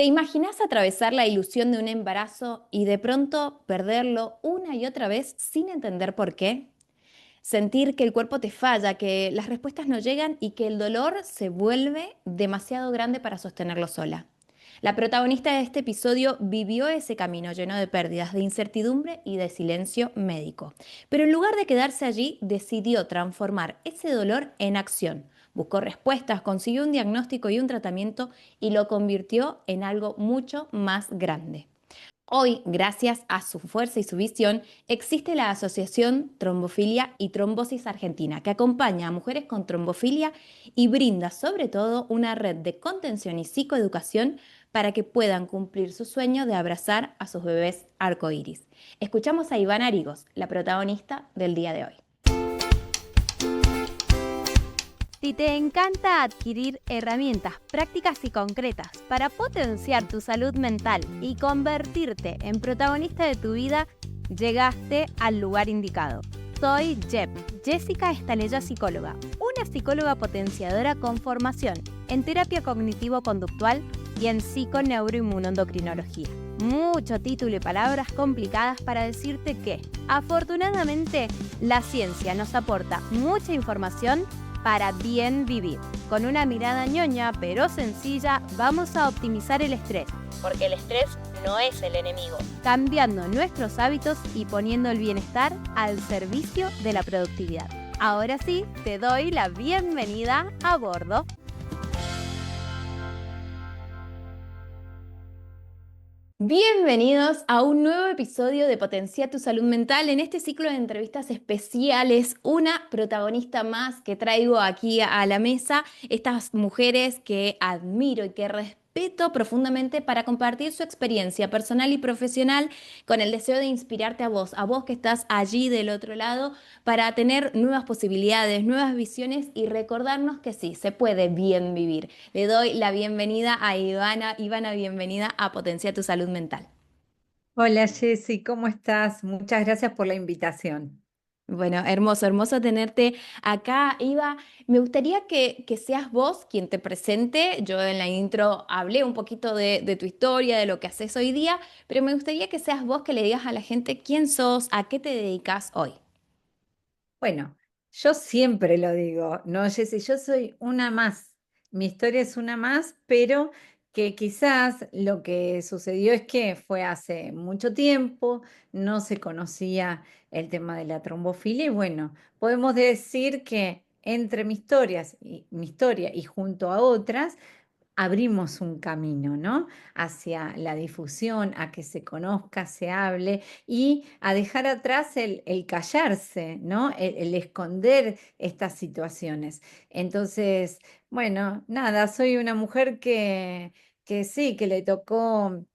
¿Te imaginas atravesar la ilusión de un embarazo y de pronto perderlo una y otra vez sin entender por qué? Sentir que el cuerpo te falla, que las respuestas no llegan y que el dolor se vuelve demasiado grande para sostenerlo sola. La protagonista de este episodio vivió ese camino lleno de pérdidas, de incertidumbre y de silencio médico. Pero en lugar de quedarse allí, decidió transformar ese dolor en acción. Buscó respuestas, consiguió un diagnóstico y un tratamiento y lo convirtió en algo mucho más grande. Hoy, gracias a su fuerza y su visión, existe la Asociación Trombofilia y Trombosis Argentina, que acompaña a mujeres con trombofilia y brinda sobre todo una red de contención y psicoeducación para que puedan cumplir su sueño de abrazar a sus bebés arcoíris. Escuchamos a Ivana Arigos, la protagonista del día de hoy. Si te encanta adquirir herramientas prácticas y concretas para potenciar tu salud mental y convertirte en protagonista de tu vida, llegaste al lugar indicado. Soy Jessica Estalella, psicóloga, una psicóloga potenciadora con formación en terapia cognitivo-conductual y en psiconeuroinmunoendocrinología. Mucho título y palabras complicadas para decirte que, afortunadamente, la ciencia nos aporta mucha información para bien vivir. Con una mirada ñoña pero sencilla, vamos a optimizar el estrés, porque el estrés no es el enemigo, cambiando nuestros hábitos y poniendo el bienestar al servicio de la productividad. Ahora sí, te doy la bienvenida a bordo. Bienvenidos a un nuevo episodio de Potencia tu Salud Mental. En este ciclo de entrevistas especiales, una protagonista más que traigo aquí a la mesa, estas mujeres que admiro y que respeto profundamente para compartir su experiencia personal y profesional con el deseo de inspirarte a vos que estás allí del otro lado, para tener nuevas posibilidades, nuevas visiones y recordarnos que sí, se puede bien vivir. Le doy la bienvenida a Ivana. Ivana, bienvenida a Potencia tu Salud Mental. Hola Jessy, ¿cómo estás? Muchas gracias por la invitación. Bueno, hermoso, hermoso tenerte acá, Iva. Me gustaría que seas vos quien te presente. Yo en la intro hablé un poquito de tu historia, de lo que haces hoy día, pero me gustaría que seas vos que le digas a la gente quién sos, a qué te dedicas hoy. Bueno, yo siempre lo digo, ¿no, Jessy? Yo soy una más. Mi historia es una más, pero que quizás lo que sucedió es que fue hace mucho tiempo, no se conocía el tema de la trombofilia y bueno, podemos decir que entre mi historia y junto a otras, abrimos un camino, ¿no? Hacia la difusión, a que se conozca, se hable y a dejar atrás el callarse, ¿no? El esconder estas situaciones. Entonces, bueno, nada, soy una mujer que sí, que le tocó,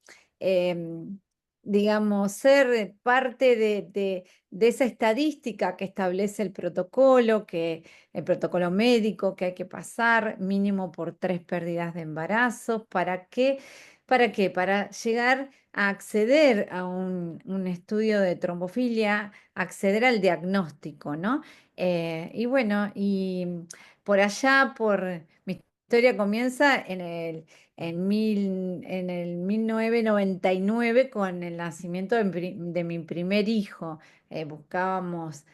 em, digamos, ser parte de esa estadística que establece el protocolo médico, que hay que pasar mínimo por 3 pérdidas de embarazo. ¿Para qué? Para llegar a acceder a un estudio de trombofilia, acceder al diagnóstico, ¿no? Y bueno, por allá, mi historia comienza en el 1999 con el nacimiento de mi primer hijo. Buscábamos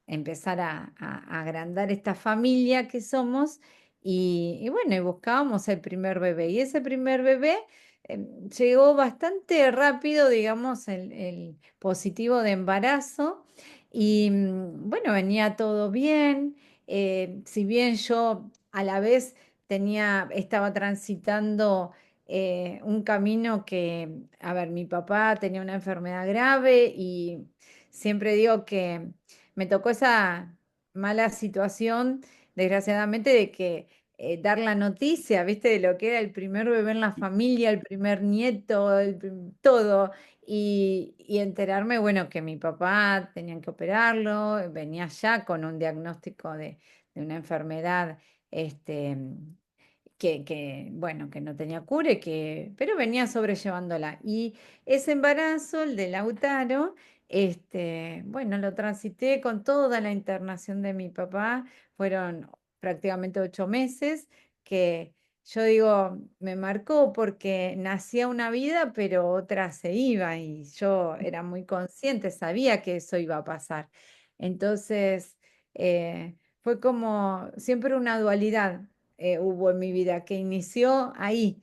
empezar a agrandar esta familia que somos y bueno, y buscábamos el primer bebé. Y ese primer bebé llegó bastante rápido, digamos, el positivo de embarazo y bueno, venía todo bien. Si bien yo a la vez estaba transitando un camino que, a ver, mi papá tenía una enfermedad grave y siempre digo que me tocó esa mala situación, desgraciadamente, de que dar la noticia, ¿viste? De lo que era el primer bebé en la familia, el primer nieto, todo. Y enterarme, bueno, que mi papá tenían que operarlo, venía ya con un diagnóstico de una enfermedad, este, bueno, que no tenía cura, pero venía sobrellevándola. Y ese embarazo, el de Lautaro, bueno, lo transité con toda la internación de mi papá. Fueron prácticamente 8 meses que yo digo, me marcó porque nacía una vida, pero otra se iba y yo era muy consciente, sabía que eso iba a pasar. Entonces, fue como siempre una dualidad hubo en mi vida que inició ahí.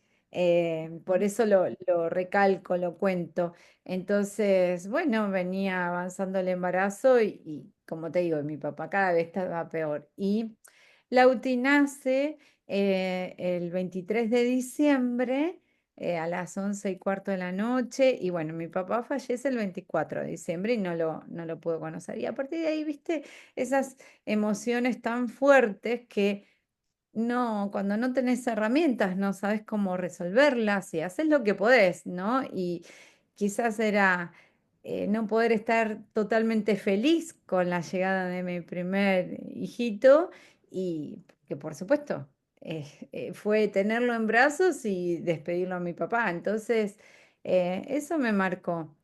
Por eso lo recalco, lo cuento. Entonces, bueno, venía avanzando el embarazo y como te digo, mi papá cada vez estaba peor. Y Lauti nace el 23 de diciembre a las 11:15 de la noche y bueno, mi papá fallece el 24 de diciembre y no lo puedo conocer. Y a partir de ahí, viste, esas emociones tan fuertes que no, cuando no tenés herramientas, no sabes cómo resolverlas y haces lo que podés, ¿no? Y quizás era no poder estar totalmente feliz con la llegada de mi primer hijito y que por supuesto fue tenerlo en brazos y despedirlo a mi papá. Entonces, eso me marcó.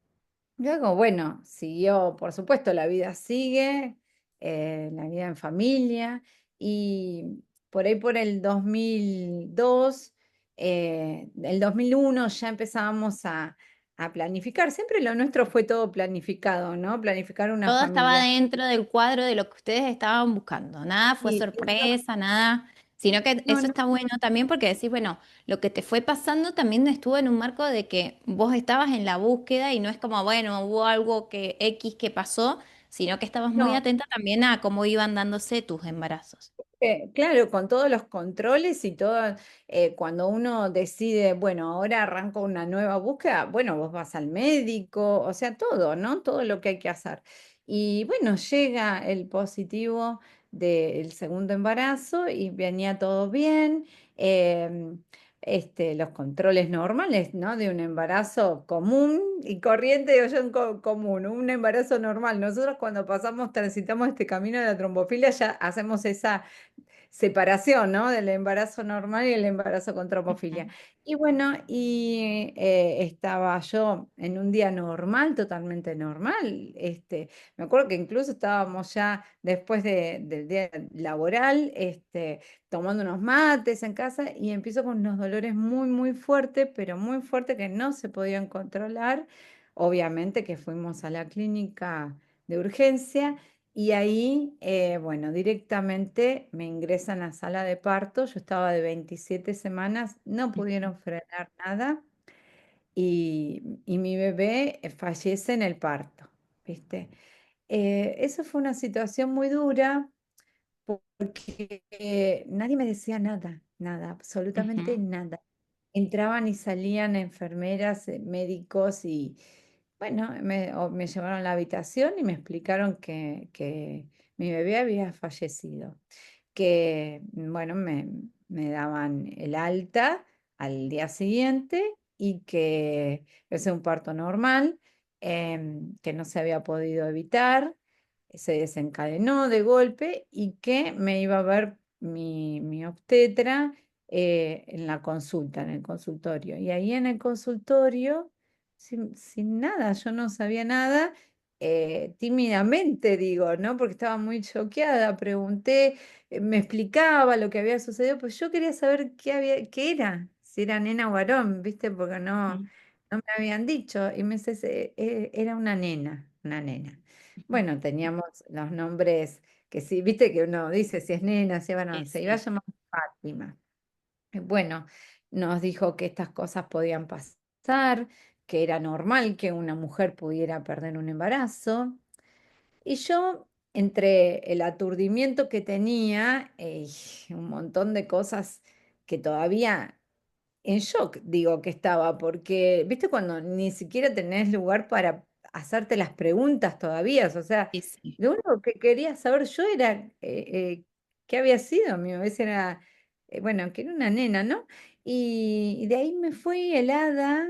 Luego, bueno, siguió, por supuesto, la vida sigue, la vida en familia, y por ahí por el 2002, el 2001 ya empezábamos a planificar. Siempre lo nuestro fue todo planificado, ¿no? Planificar una Todo estaba familia. dentro del cuadro de lo que ustedes estaban buscando. Nada fue Y eso, sorpresa, nada. Sino que no, eso no, está bueno también porque decís, bueno, lo que te fue pasando también estuvo en un marco de que vos estabas en la búsqueda y no es como, bueno, hubo algo que X que pasó, sino que estabas muy no. atenta también a cómo iban dándose tus embarazos. Claro, con todos los controles y todo, cuando uno decide, bueno, ahora arranco una nueva búsqueda, bueno, vos vas al médico, o sea, todo, ¿no? Todo lo que hay que hacer. Y bueno, llega el positivo del segundo embarazo y venía todo bien. Los controles normales, ¿no? De un embarazo común y corriente, digo yo, común, un embarazo normal. Nosotros cuando transitamos este camino de la trombofilia, ya hacemos esa separación, ¿no? Del embarazo normal y el embarazo con traumofilia. Ujú. Y bueno, estaba yo en un día normal, totalmente normal. Me acuerdo que incluso estábamos ya después del día laboral, tomando unos mates en casa y empiezo con unos dolores muy, muy fuertes, pero muy fuertes que no se podían controlar. Obviamente que fuimos a la clínica de urgencia. Y ahí, bueno, directamente me ingresan a sala de parto. Yo estaba de 27 semanas, no pudieron frenar nada y mi bebé fallece en el parto, ¿viste? Eso fue una situación muy dura porque nadie me decía nada, nada, absolutamente Ujú. nada. Entraban y salían enfermeras, médicos y bueno, me llevaron a la habitación y me explicaron que mi bebé había fallecido, que bueno, me daban el alta al día siguiente y que es un parto normal, que no se había podido evitar, se desencadenó de golpe y que me iba a ver mi obstetra en la consulta, en el consultorio. Y ahí en el consultorio, sin nada, yo no sabía nada, tímidamente digo, ¿no? Porque estaba muy choqueada, pregunté, me explicaba lo que había sucedido, pues yo quería saber qué era, si era nena o varón, ¿viste? Porque Ujú. no me habían dicho. Y me dice, era una nena, una nena". Ujú. Bueno, teníamos los nombres que sí, viste que uno dice si es nena, si es varón, Sí, se iba a sí. llamar Fátima. Bueno, nos dijo que estas cosas podían pasar, que era normal que una mujer pudiera perder un embarazo. Y yo, entre el aturdimiento que tenía y un montón de cosas que todavía en shock, digo que estaba, porque, viste, cuando ni siquiera tenés lugar para hacerte las preguntas todavía, o sea, Sí, sí. lo único que quería saber yo era qué había sido, mi bebé era, bueno, que era una nena, ¿no? Y de ahí me fui helada,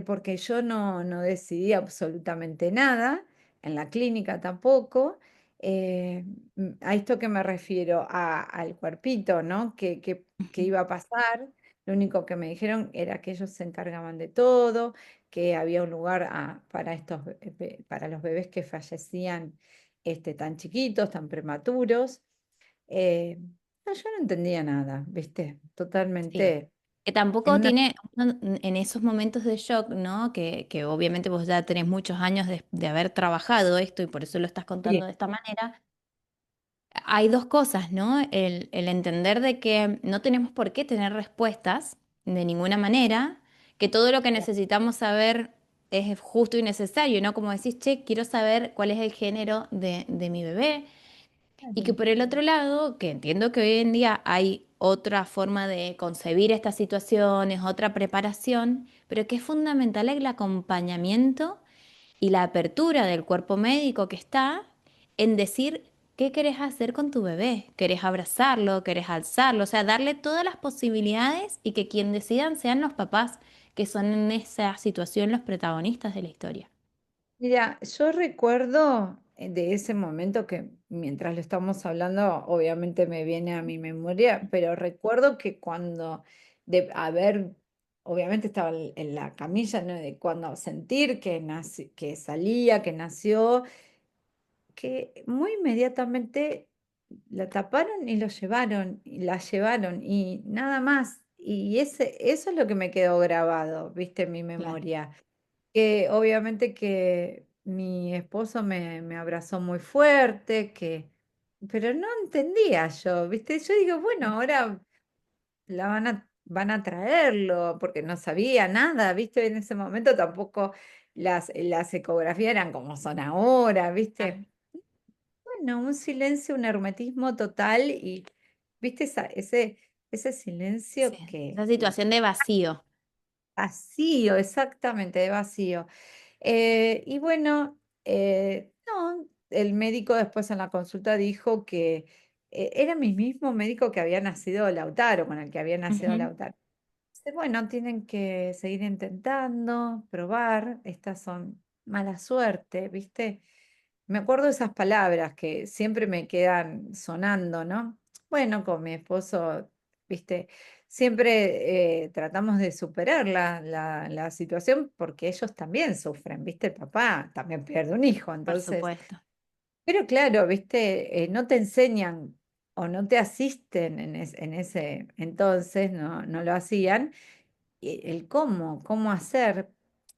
porque yo no decidí absolutamente nada, en la clínica tampoco. A esto que me refiero, al cuerpito, ¿no? Que Ujú. iba a pasar. Lo único que me dijeron era que ellos se encargaban de todo, que había un lugar para para los bebés que fallecían tan chiquitos, tan prematuros. Eh, no, yo no entendía nada, ¿viste? Sí. Totalmente. Que en tampoco una... tiene, en esos momentos de shock, ¿no? Que obviamente vos ya tenés muchos años de haber trabajado esto y por eso lo estás contando Sí, de esta manera. Hay dos cosas, ¿no? El entender de que no tenemos por qué tener respuestas de ninguna manera, que todo lo que necesitamos saber es justo y necesario, ¿no? Como decís, che, quiero saber cuál es el género de mi bebé. Y que claro. por el otro lado, que entiendo que hoy en día hay otra forma de concebir estas situaciones, otra preparación, pero que es fundamental el acompañamiento y la apertura del cuerpo médico que está en decir qué querés hacer con tu bebé. ¿Querés abrazarlo? ¿Querés alzarlo? O sea, darle todas las posibilidades y que quien decidan sean los papás, que son en esa situación los protagonistas de la historia. Mira, yo recuerdo de ese momento que mientras lo estamos hablando, obviamente me viene a mi memoria, pero recuerdo que cuando de haber, obviamente estaba en la camilla, ¿no? De cuando sentir que que salía, que nació, que muy inmediatamente la taparon y lo llevaron, y la llevaron, y nada más. Y eso es lo que me quedó grabado, viste, en mi Claro. memoria. Que obviamente que mi esposo me abrazó muy fuerte, pero no entendía yo, ¿viste? Yo digo, bueno, ahora van a traerlo, porque no sabía nada, ¿viste? En ese momento tampoco las ecografías eran como son ahora, Claro. ¿viste? Bueno, un silencio, un hermetismo total y, ¿viste? Ese Sí, silencio que esa situación de vacío. vacío, exactamente, de vacío. Y bueno, no, el médico después en la consulta dijo que era mi mismo médico que había nacido Lautaro, con el que había nacido Ujú. Lautaro. Dice, bueno, tienen que seguir intentando, probar, estas son mala suerte, ¿viste? Me acuerdo de esas palabras que siempre me quedan sonando, ¿no? Bueno, con mi esposo, ¿viste? Siempre tratamos de superar la situación porque ellos también sufren, ¿viste? El papá también pierde un hijo, Por entonces, supuesto. pero claro, ¿viste? No te enseñan o no te asisten en ese entonces, no lo hacían el cómo hacer.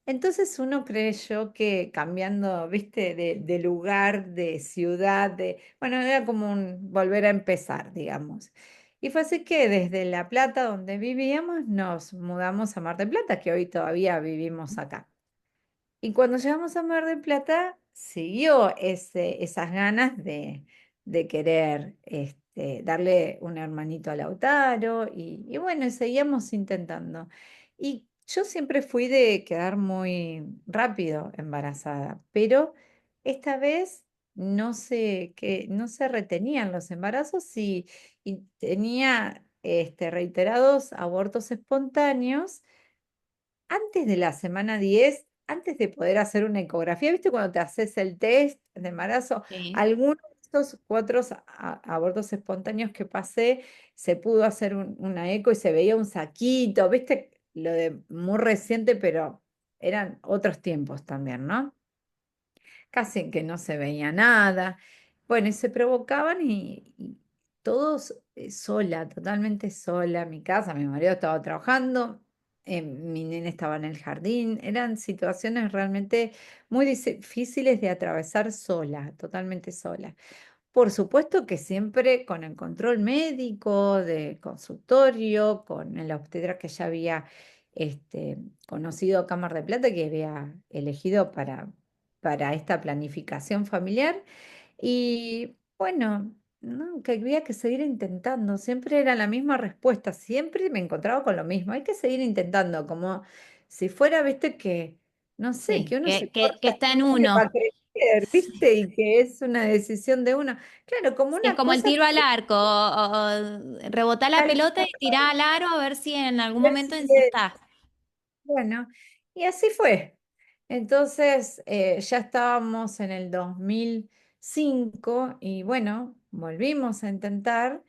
Entonces uno creyó que cambiando, viste, de lugar, de ciudad, bueno, era como un volver a empezar, digamos. Y fue así que desde La Plata, donde vivíamos, nos mudamos a Mar del Plata, que hoy todavía vivimos acá. Y cuando llegamos a Mar del Plata, siguió esas ganas de querer darle un hermanito a Lautaro y bueno, y seguíamos intentando. Y yo siempre fui de quedar muy rápido embarazada, pero esta vez no se retenían los embarazos y tenía reiterados abortos espontáneos antes de la semana 10, antes de poder hacer una ecografía, ¿viste? Cuando te haces el test de embarazo, Sí. algunos de estos cuatro abortos espontáneos que pasé, se pudo hacer una eco y se veía un saquito, ¿viste? Lo de muy reciente, pero eran otros tiempos también, ¿no? Casi que no se veía nada. Bueno, y se provocaban y todos sola, totalmente sola. Mi casa, mi marido estaba trabajando, mi nene estaba en el jardín. Eran situaciones realmente muy difíciles de atravesar sola, totalmente sola. Por supuesto que siempre con el control médico, de consultorio, con el obstetra que ya había conocido acá en Mar del Plata, que había elegido para esta planificación familiar. Y bueno, no, que había que seguir intentando. Siempre era la misma respuesta, siempre me encontraba con lo mismo. Hay que seguir intentando, como si fuera, viste, que, no sé, Sí, que uno se que corta está en el pie para uno. crecer, Sí. viste, y que es una decisión de uno. Claro, como Sí, es una como el cosa tiro al arco, o rebotá la tal pelota cual, y tirá al aro a ver si en algún ver momento si encestás. bueno, y así fue. Entonces, ya estábamos en el 2005 y bueno, volvimos a intentar,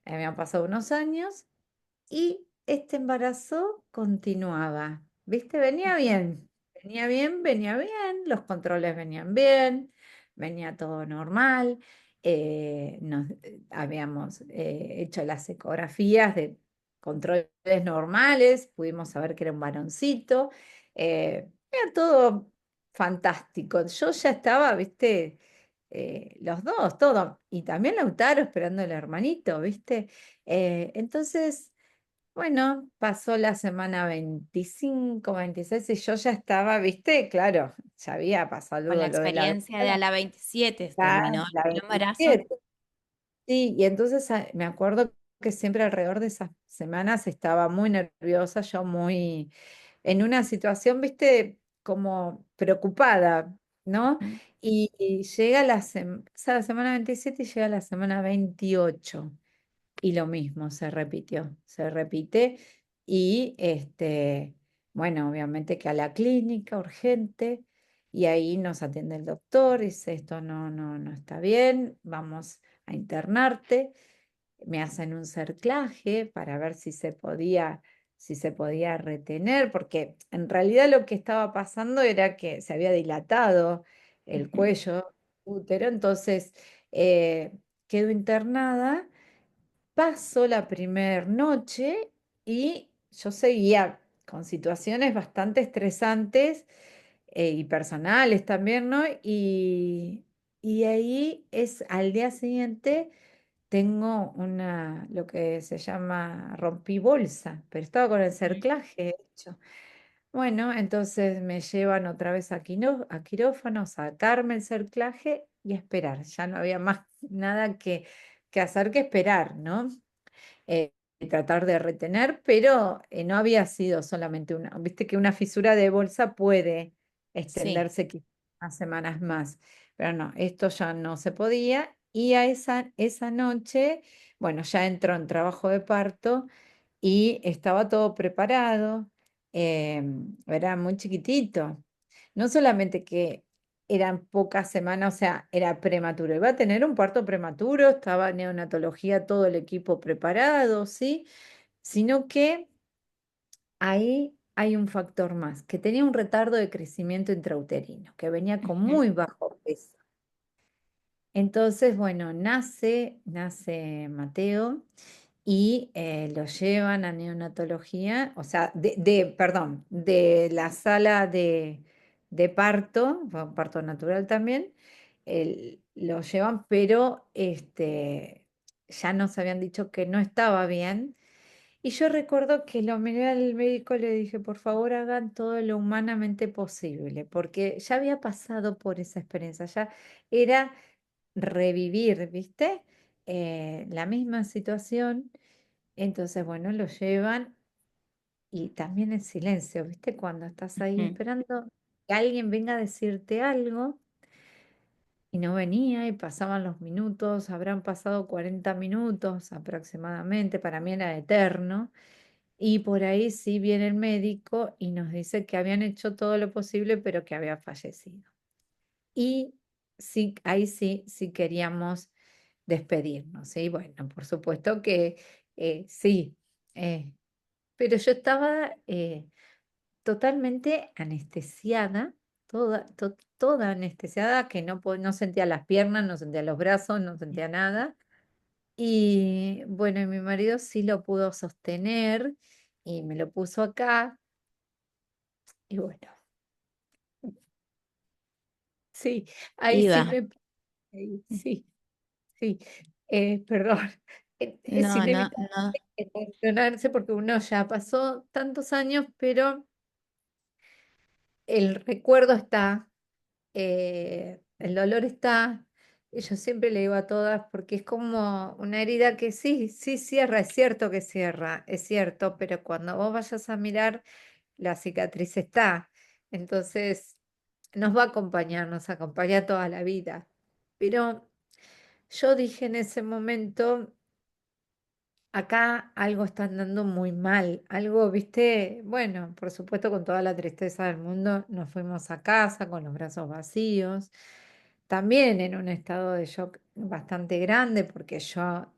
habían pasado unos años y este embarazo continuaba, ¿viste? Venía bien, los controles venían bien, venía todo normal, habíamos hecho las ecografías controles normales, pudimos saber que era un varoncito, era todo fantástico. Yo ya estaba, viste, los dos, todo, y también Lautaro esperando el hermanito, viste. Entonces, bueno, pasó la semana 25, 26 y yo ya estaba, viste, claro, ya había pasado Con la lo de la experiencia de a la 27 terminó la el embarazo. 27. Sí, y entonces me acuerdo que siempre alrededor de esas semanas estaba muy nerviosa, yo muy en una situación, viste, como preocupada, ¿no? Ujú, Y llega la semana 27 y llega la semana 28. Y lo mismo, se repitió, se repite. Y bueno, obviamente que a la clínica urgente, y ahí nos atiende el doctor, dice, esto no está bien, vamos a internarte. Me hacen un cerclaje para ver si se podía retener, porque en realidad lo que estaba pasando era que se había dilatado el ujú, cuello útero, entonces eh, quedo internada. Pasó la primer noche y yo seguía con situaciones bastante estresantes y personales también, ¿no? Y ahí es al día siguiente tengo lo que se llama rompibolsa, pero estaba con el ujú. cerclaje hecho. Bueno, entonces me llevan otra vez a quirófano, sacarme el cerclaje y esperar. Ya no había más nada que hacer que esperar, ¿no? Y tratar de retener, pero no había sido solamente viste que una fisura de bolsa puede Sí. extenderse quizás unas semanas más, pero no, esto ya no se podía y a esa noche, bueno, ya entró en trabajo de parto y estaba todo preparado, era muy chiquitito. No solamente que eran pocas semanas, o sea, era prematuro, iba a tener un parto prematuro, estaba neonatología, todo el equipo preparado, ¿sí? Sino que ahí hay un factor más, que tenía un retardo de crecimiento intrauterino, que venía con Ujú, muy bajo peso. Entonces, bueno, nace Mateo y lo llevan a neonatología, o sea, perdón, de la sala de parto, fue un parto natural también, lo llevan, pero ya nos habían dicho que no estaba bien. Y yo recuerdo que lo miré al médico y le dije, por favor, hagan todo lo humanamente posible, porque ya había pasado por esa experiencia, ya era revivir, ¿viste? La misma situación. Entonces, bueno, lo llevan y también en silencio, ¿viste? Cuando estás ahí ujú. esperando que alguien venga a decirte algo y no venía y pasaban los minutos, habrán pasado 40 minutos aproximadamente, para mí era eterno. Y por ahí sí viene el médico y nos dice que habían hecho todo lo posible, pero que había fallecido. Y sí, ahí sí queríamos despedirnos. Y bueno, por supuesto que sí, eh, pero yo estaba totalmente anestesiada, toda anestesiada, que no sentía las piernas, no sentía los brazos, no sentía nada. Y bueno, y mi marido sí lo pudo sostener y me lo puso acá. Y bueno, sí, ahí sí Iba. sí, sí, perdón. Es No, no, inevitable no. emocionarse porque uno ya pasó tantos años, pero el recuerdo está, el dolor está. Y yo siempre le digo a todas, porque es como una herida que sí cierra, es cierto que cierra, es cierto, pero cuando vos vayas a mirar, la cicatriz está. Entonces, nos va a acompañar, nos acompaña toda la vida. Pero yo dije en ese momento, acá algo está andando muy mal, algo, viste, bueno, por supuesto con toda la tristeza del mundo nos fuimos a casa con los brazos vacíos, también en un estado de shock bastante grande porque yo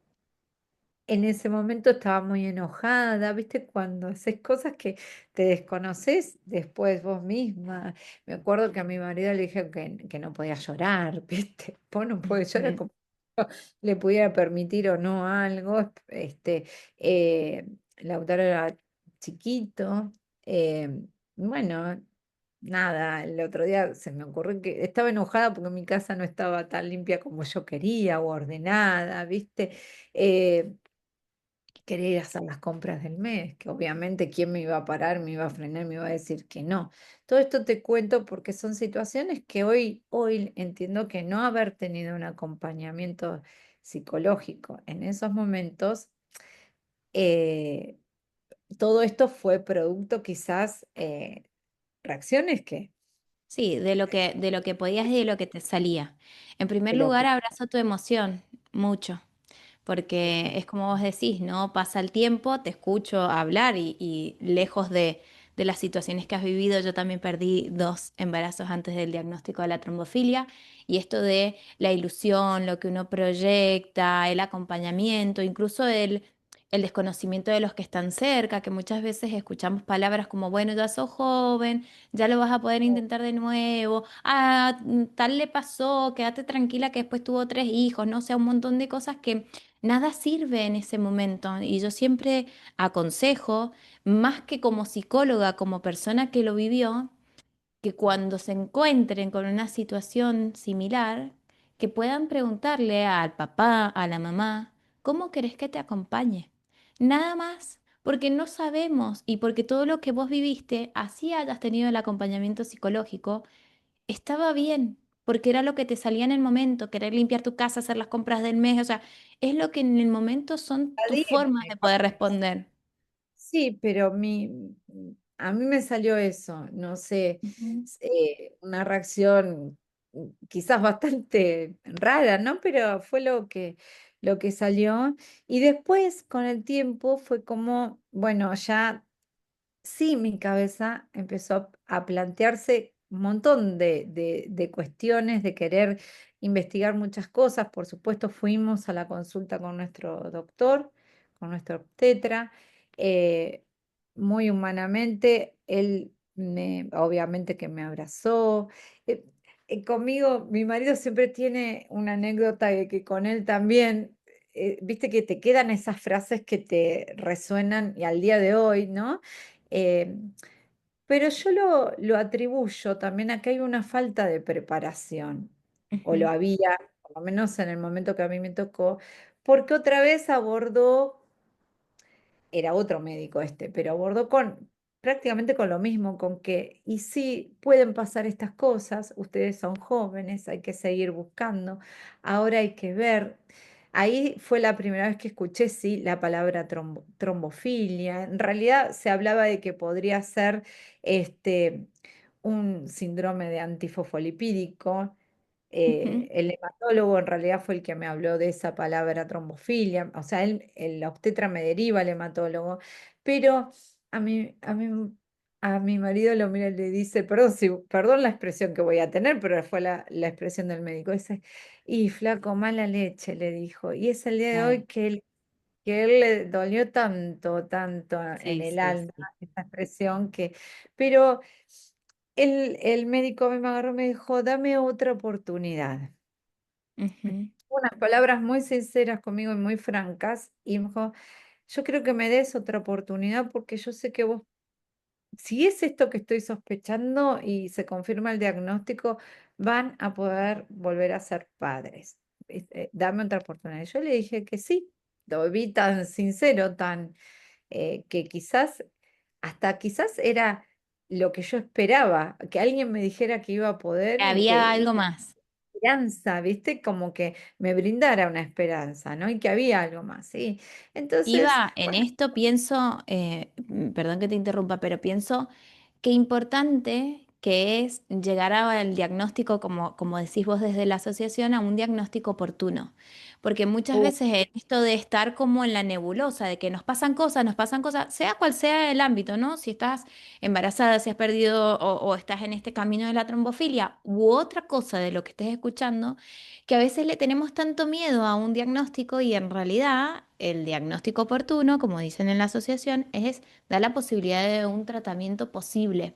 en ese momento estaba muy enojada, ¿viste? Cuando haces cosas que te desconoces después vos misma. Me acuerdo que a mi marido le dije que no podía llorar, ¿viste? Vos no puedes llorar Ujú. como yo le pudiera permitir o no algo. eh, Lautaro era chiquito. eh, bueno, nada, el otro día se me ocurrió que estaba enojada porque mi casa no estaba tan limpia como yo quería o ordenada, ¿viste? Eh, Quería ir a hacer las compras del mes, que obviamente quién me iba a parar, me iba a frenar, me iba a decir que no. Todo esto te cuento porque son situaciones que hoy entiendo que no haber tenido un acompañamiento psicológico en esos momentos, eh, todo esto fue producto quizás reacciones que, Sí, de lo que podías y de lo que te salía. En primer de lo lugar, que abrazo tu emoción, mucho. Porque es como vos decís, ¿no? Pasa el tiempo, te escucho hablar y lejos de las situaciones que has vivido, yo también perdí 2 embarazos antes del diagnóstico de la trombofilia y esto de la ilusión, lo que uno proyecta, el acompañamiento, incluso el desconocimiento de los que están cerca, que muchas veces escuchamos palabras como, bueno, ya sos joven, ya lo vas a poder intentar de nuevo, tal le pasó, quédate tranquila que después tuvo 3 hijos, no sé, un montón de cosas que nada sirve en ese momento. Y yo siempre aconsejo, más que como psicóloga, como persona que lo vivió, que cuando se encuentren con una situación similar, que puedan preguntarle al papá, a la mamá, ¿cómo querés que te acompañe? Nada más, porque no sabemos y porque todo lo que vos viviste, así hayas tenido el acompañamiento psicológico, estaba bien, porque era lo que te salía en el momento, querer limpiar tu casa, hacer las compras del mes, o sea, es lo que en el momento son tus formas irme, de poder responder. sí, pero a mí me salió eso, no sé, Ujú, una reacción quizás bastante rara, ¿no? Pero fue lo que salió. Y después, con el tiempo, fue como, bueno, ya sí, mi cabeza empezó a plantearse un montón de cuestiones, de querer investigar muchas cosas. Por supuesto, fuimos a la consulta con nuestro doctor, con nuestro obstetra. eh, Muy humanamente, él obviamente que me abrazó. eh, Conmigo, mi marido siempre tiene una anécdota de que con él también, viste que te quedan esas frases que te resuenan y al día de hoy, ¿no? Eh, pero yo lo atribuyo también a que hay una falta de preparación, o lo ujú, había, por lo menos en el momento que a mí me tocó, porque otra vez abordó, era otro médico este, pero abordó con prácticamente con lo mismo, con que, y sí, pueden pasar estas cosas, ustedes son jóvenes, hay que seguir buscando, ahora hay que ver. Ahí fue la primera vez que escuché, sí, la palabra trombofilia. En realidad se hablaba de que podría ser este, un síndrome de antifosfolipídico. ujú. El hematólogo en realidad fue el que me habló de esa palabra trombofilia, o sea, el obstetra me deriva al hematólogo, pero a mi marido lo mira y le dice, perdón, perdón la expresión que voy a tener, pero fue la expresión del médico, dice, y flaco, mala leche, le dijo, y es el día de hoy Claro. que él le dolió tanto, tanto en Sí, el sí, alma, sí. esta expresión que, pero el médico a mí me agarró y me dijo, dame otra oportunidad. Ujú. Unas palabras muy sinceras conmigo y muy francas, y me dijo, yo creo que me des otra oportunidad porque yo sé que vos, si es esto que estoy sospechando y se confirma el diagnóstico, van a poder volver a ser padres. Dame otra oportunidad. Yo le dije que sí, lo vi tan sincero, tan que quizás, hasta quizás era lo que yo esperaba, que alguien me dijera que iba a poder y Había que algo más. esperanza, ¿viste? Como que me brindara una esperanza, ¿no? Y que había algo más, ¿sí? Entonces, Iba en bueno, esto, pienso, perdón que te interrumpa, pero pienso qué importante que es llegar al diagnóstico, como decís vos desde la asociación, a un diagnóstico oportuno. Porque muchas uh, veces en esto de estar como en la nebulosa, de que nos pasan cosas, sea cual sea el ámbito, ¿no? Si estás embarazada, si has perdido o estás en este camino de la trombofilia u otra cosa de lo que estés escuchando, que a veces le tenemos tanto miedo a un diagnóstico y en realidad el diagnóstico oportuno, como dicen en la asociación, es dar la posibilidad de un tratamiento posible.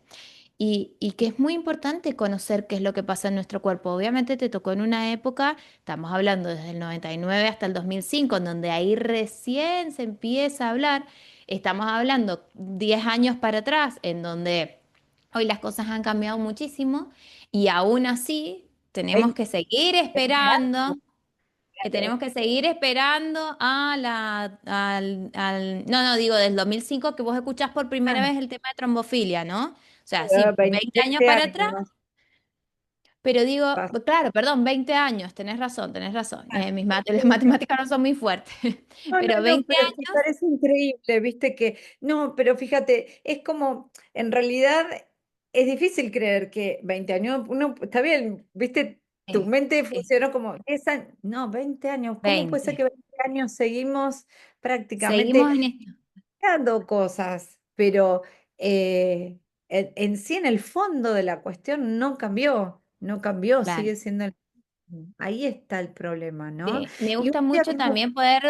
Y que es muy importante conocer qué es lo que pasa en nuestro cuerpo. Obviamente te tocó en una época, estamos hablando desde el 99 hasta el 2005, en donde ahí recién se empieza a hablar. estamos hablando 10 años para atrás, en donde hoy las cosas han cambiado muchísimo y aún así tenemos 20, que seguir 20 esperando. años, Tenemos claro. que seguir esperando a no, no, digo, del 2005 que vos escuchás por primera Ah, vez el tema de trombofilia, ¿no? O sea, sí, 20 años 20 para atrás, años. pero digo, Pas- claro, perdón, 20 años, tenés razón. Las matemáticas no son muy fuertes, No, no, pero no, 20 pero me años, parece increíble, viste que, no, pero fíjate, es como, en realidad es difícil creer que 20 años, uno, está bien, viste, tu sí, mente sí, funcionó como 10 años, no, 20 años, ¿cómo puede ser 20. que 20 años seguimos Seguimos prácticamente en esto, creando cosas, pero en sí, en el fondo de la cuestión no cambió, no cambió, claro. sigue siendo el mismo. Ahí está el problema, ¿no? Sí, me Y un gusta día mucho como, también poder,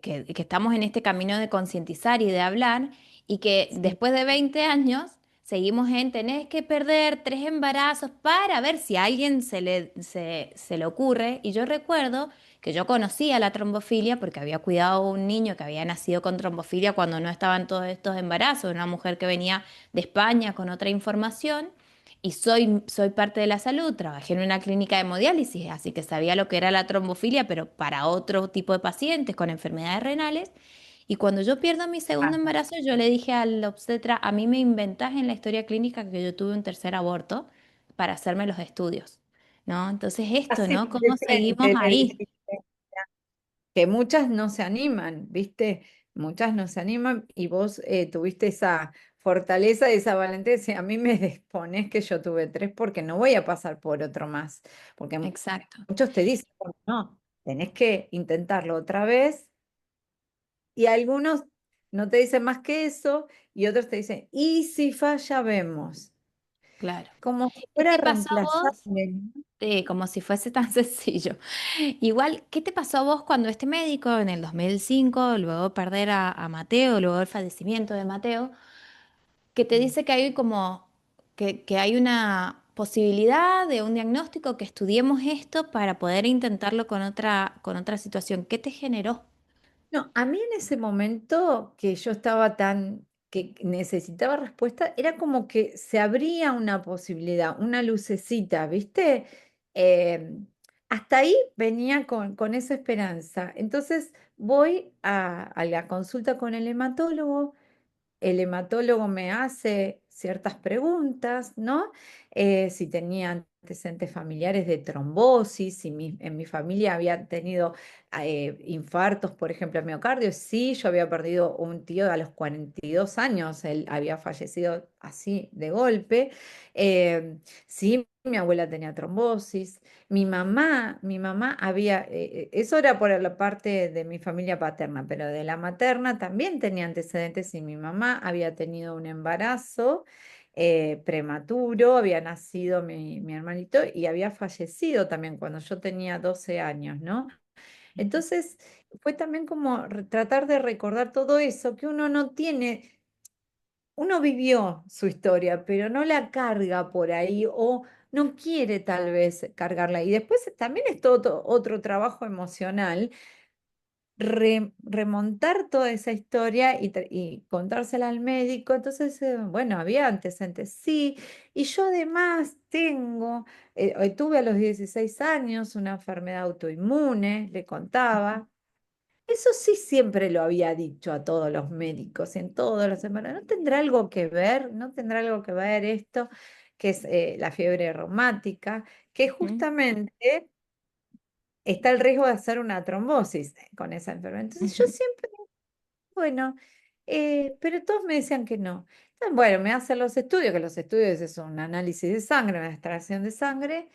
que estamos en este camino de concientizar y de hablar y que sí, después de 20 años seguimos en tenés que perder 3 embarazos para ver si a alguien se le ocurre. Y yo recuerdo que yo conocía la trombofilia porque había cuidado a un niño que había nacido con trombofilia cuando no estaban todos estos embarazos, una mujer que venía de España con otra información y soy parte de la salud, trabajé en una clínica de hemodiálisis, así que sabía lo que era la trombofilia, pero para otro tipo de pacientes con enfermedades renales. Y cuando yo pierdo mi segundo ah, embarazo, yo le dije al obstetra, a mí me inventás en la historia clínica que yo tuve un tercer aborto para hacerme los estudios, ¿no? Entonces esto, así ¿no? de ¿Cómo seguimos frente le ahí? dijiste, que muchas no se animan, ¿viste? Muchas no se animan y vos tuviste esa fortaleza, esa valentía de decir, a mí me expones que yo tuve tres porque no voy a pasar por otro más, porque Exacto, muchos te dicen, "Bueno, no, tenés que intentarlo otra vez", y algunos no te dicen más que eso y otros te dicen, y si falla, vemos, claro. como si ¿Qué fuera te pasó a vos? reemplazable, ¿no? Como si fuese tan sencillo. Igual, ¿qué te pasó a vos cuando este médico en el 2005, luego de perder a Mateo, luego del fallecimiento de Mateo, que te dice que hay como que hay una posibilidad de un diagnóstico, que estudiemos esto para poder intentarlo con otra situación? ¿Qué te generó? No, a mí en ese momento que yo estaba tan, que necesitaba respuesta, era como que se abría una posibilidad, una lucecita, ¿viste? Eh, Hasta ahí venía con esa esperanza. Entonces voy a la consulta con el hematólogo me hace ciertas preguntas, ¿no? Si tenía antecedentes familiares de trombosis, si en mi familia había tenido infartos, por ejemplo, de miocardio. Sí, yo había perdido un tío a los 42 años, él había fallecido así de golpe. Sí, mi abuela tenía trombosis. Mi mamá había, eso era por la parte de mi familia paterna, pero de la materna también tenía antecedentes y mi mamá había tenido un embarazo prematuro, había nacido mi hermanito y había fallecido también cuando yo tenía 12 años, ¿no? Entonces fue también como tratar de recordar todo eso que uno no tiene. Uno vivió su historia, pero no la carga por ahí o no quiere tal vez cargarla. Y después también es todo otro trabajo emocional, remontar toda esa historia y contársela al médico. Entonces, bueno, había antecedentes, sí. Y yo además tuve a los 16 años una enfermedad autoinmune, le contaba. Eso sí siempre lo había dicho a todos los médicos, en todos los semanas. ¿No tendrá algo que ver? ¿No tendrá algo que ver esto, que es la fiebre reumática, que Ujú, justamente está el riesgo de hacer una trombosis con esa enfermedad? Entonces yo ujú, siempre, bueno, pero todos me decían que no. Entonces, bueno, me hacen los estudios, que los estudios es un análisis de sangre, una extracción de sangre.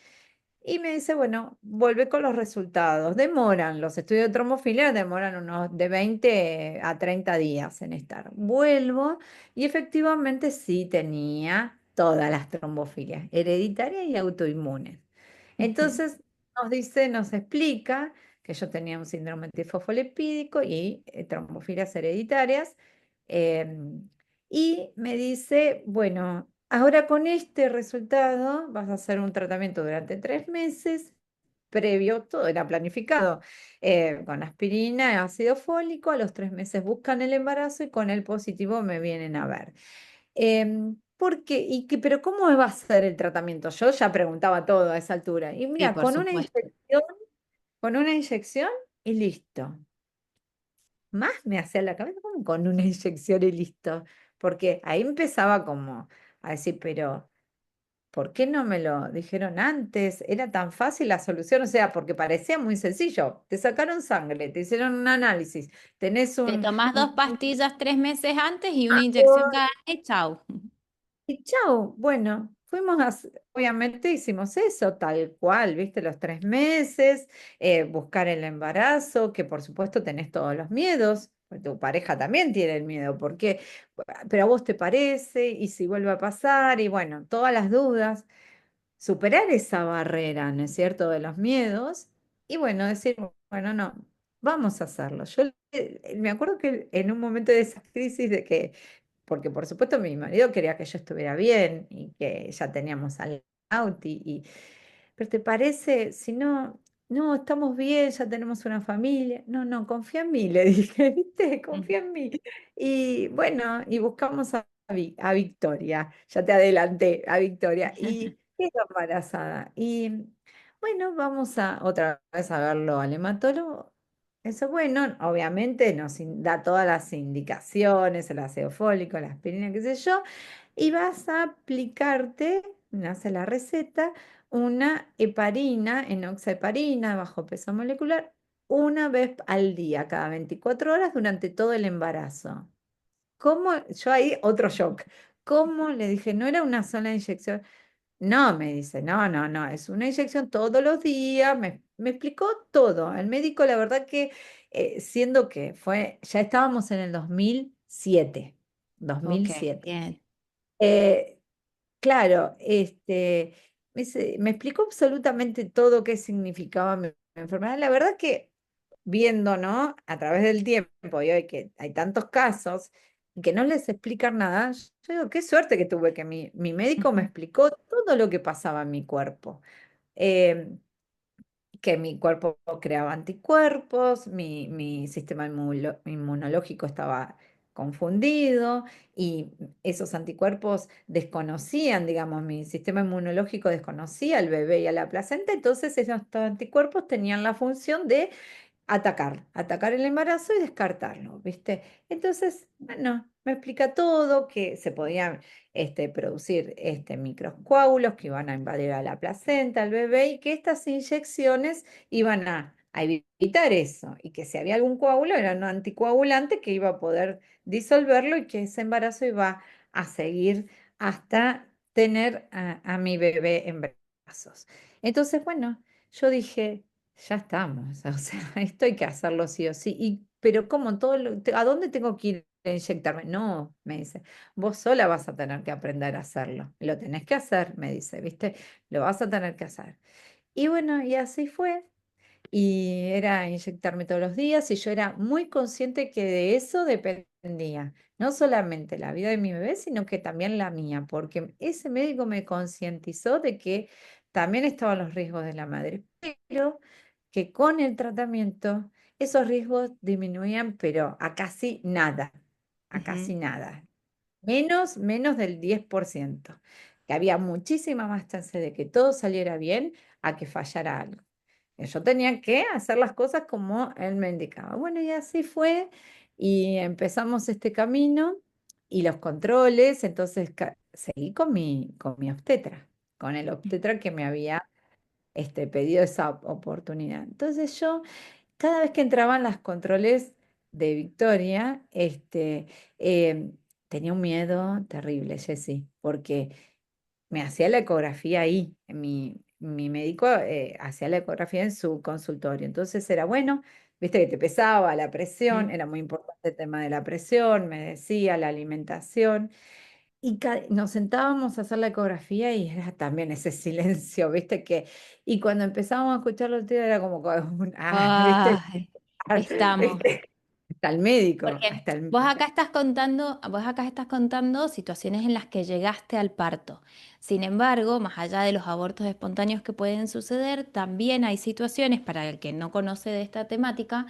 Y me dice, bueno, vuelve con los resultados. Demoran, los estudios de trombofilia demoran unos de 20 a 30 días en estar. Vuelvo y efectivamente sí tenía todas las trombofilias, hereditarias y autoinmunes. ujú, Entonces nos dice, nos explica que yo tenía un síndrome tifosfolipídico y trombofilias hereditarias. em, y me dice, bueno, ahora con este resultado vas a hacer un tratamiento durante 3 meses previo, todo era planificado, con aspirina, ácido fólico, a los 3 meses buscan el embarazo y con el positivo me vienen a ver. ¿Por qué? Pero ¿cómo va a ser el tratamiento? Yo ya preguntaba todo a esa altura. Y Sí, mira, por supuesto. con una inyección y listo. Más me hacía la cabeza como con una inyección y listo. Porque ahí empezaba como a decir, pero ¿por qué no me lo dijeron antes? Era tan fácil la solución, o sea, porque parecía muy sencillo. Te sacaron sangre, te hicieron un análisis, tenés Te tomás dos un pastillas 3 meses antes y una inyección cada mes, chau. y chau, bueno, obviamente hicimos eso, tal cual, viste, los 3 meses, buscar el embarazo, que por supuesto tenés todos los miedos, pues tu pareja también tiene el miedo, porque, pero a vos te parece, y si vuelve a pasar, y bueno, todas las dudas, superar esa barrera, ¿no es cierto?, de los miedos, y bueno, decir, bueno, no, vamos a hacerlo. Yo me acuerdo que en un momento de esa crisis de que porque por supuesto mi marido quería que yo estuviera bien y que ya teníamos al Auti. Pero ¿te parece? Si no, no, estamos bien, ya tenemos una familia. No, no, confía en mí, le dije, ¿viste? Confía en mí. Y bueno, y buscamos a Victoria, ya te adelanté, a Victoria, y quedó embarazada. Y bueno, vamos a otra vez a verlo al hematólogo. Eso bueno, obviamente nos da todas las indicaciones, el ácido fólico, la aspirina, qué sé yo, y vas a aplicarte, nace la receta, una heparina, enoxaheparina, bajo peso molecular, una vez al día, cada 24 horas durante todo el embarazo. ¿Cómo? Yo ahí otro shock. ¿Cómo? Le dije, no era una sola inyección. No, me dice, no, no, no, es una inyección todos los días, me explicó todo. El médico, la verdad que, siendo que ya estábamos en el 2007, dos mil Ok, siete. bien. Eh, claro, me explicó absolutamente todo qué significaba mi enfermedad. La verdad que viendo, ¿no? A través del tiempo y hoy que hay tantos casos y que no les explican nada, yo digo, qué suerte que tuve que mi médico me Ujú, explicó todo lo que pasaba en mi cuerpo. Eh, que mi cuerpo creaba anticuerpos, mi sistema inmunológico estaba confundido y esos anticuerpos desconocían, digamos, mi sistema inmunológico desconocía al bebé y a la placenta, entonces esos anticuerpos tenían la función de atacar el embarazo y descartarlo, ¿viste? Entonces, bueno, me explica todo, que se podían producir microcoágulos que iban a invadir a la placenta, al bebé, y que estas inyecciones iban a evitar eso, y que si había algún coágulo era un anticoagulante que iba a poder disolverlo y que ese embarazo iba a seguir hasta tener a mi bebé en brazos. Entonces, bueno, yo dije ya estamos, o sea, esto hay que hacerlo sí o sí. Pero ¿cómo? ¿A dónde tengo que ir a inyectarme? No, me dice, vos sola vas a tener que aprender a hacerlo. Lo tenés que hacer, me dice, ¿viste? Lo vas a tener que hacer. Y bueno, y así fue. Y era inyectarme todos los días y yo era muy consciente que de eso dependía, no solamente la vida de mi bebé, sino que también la mía, porque ese médico me concientizó de que también estaban los riesgos de la madre, pero que con el tratamiento esos riesgos disminuían, pero a ujú. casi nada, menos del 10%, que había muchísima más chance de que todo saliera bien a que fallara algo. Yo tenía que hacer las cosas como él me indicaba. Bueno, y así fue, y empezamos este camino y los controles, entonces seguí con mi obstetra, con el obstetra que me había pedido esa oportunidad. Entonces yo, cada vez que entraban las controles de Victoria, eh, tenía un miedo terrible, Jessy, porque me hacía la ecografía ahí. Mi médico hacía la ecografía en su consultorio. Entonces era bueno, viste que te pesaba la presión, Ujú. era muy importante el tema de la presión, me decía la alimentación. Y nos sentábamos a hacer la ecografía y era también ese silencio, viste que. Y cuando empezábamos a escuchar los tíos era como, viste, Ay, estamos. hasta el médico, Porque hasta el... vos acá estás contando situaciones en las que llegaste al parto. Sin embargo, más allá de los abortos espontáneos que pueden suceder, también hay situaciones, para el que no conoce de esta temática,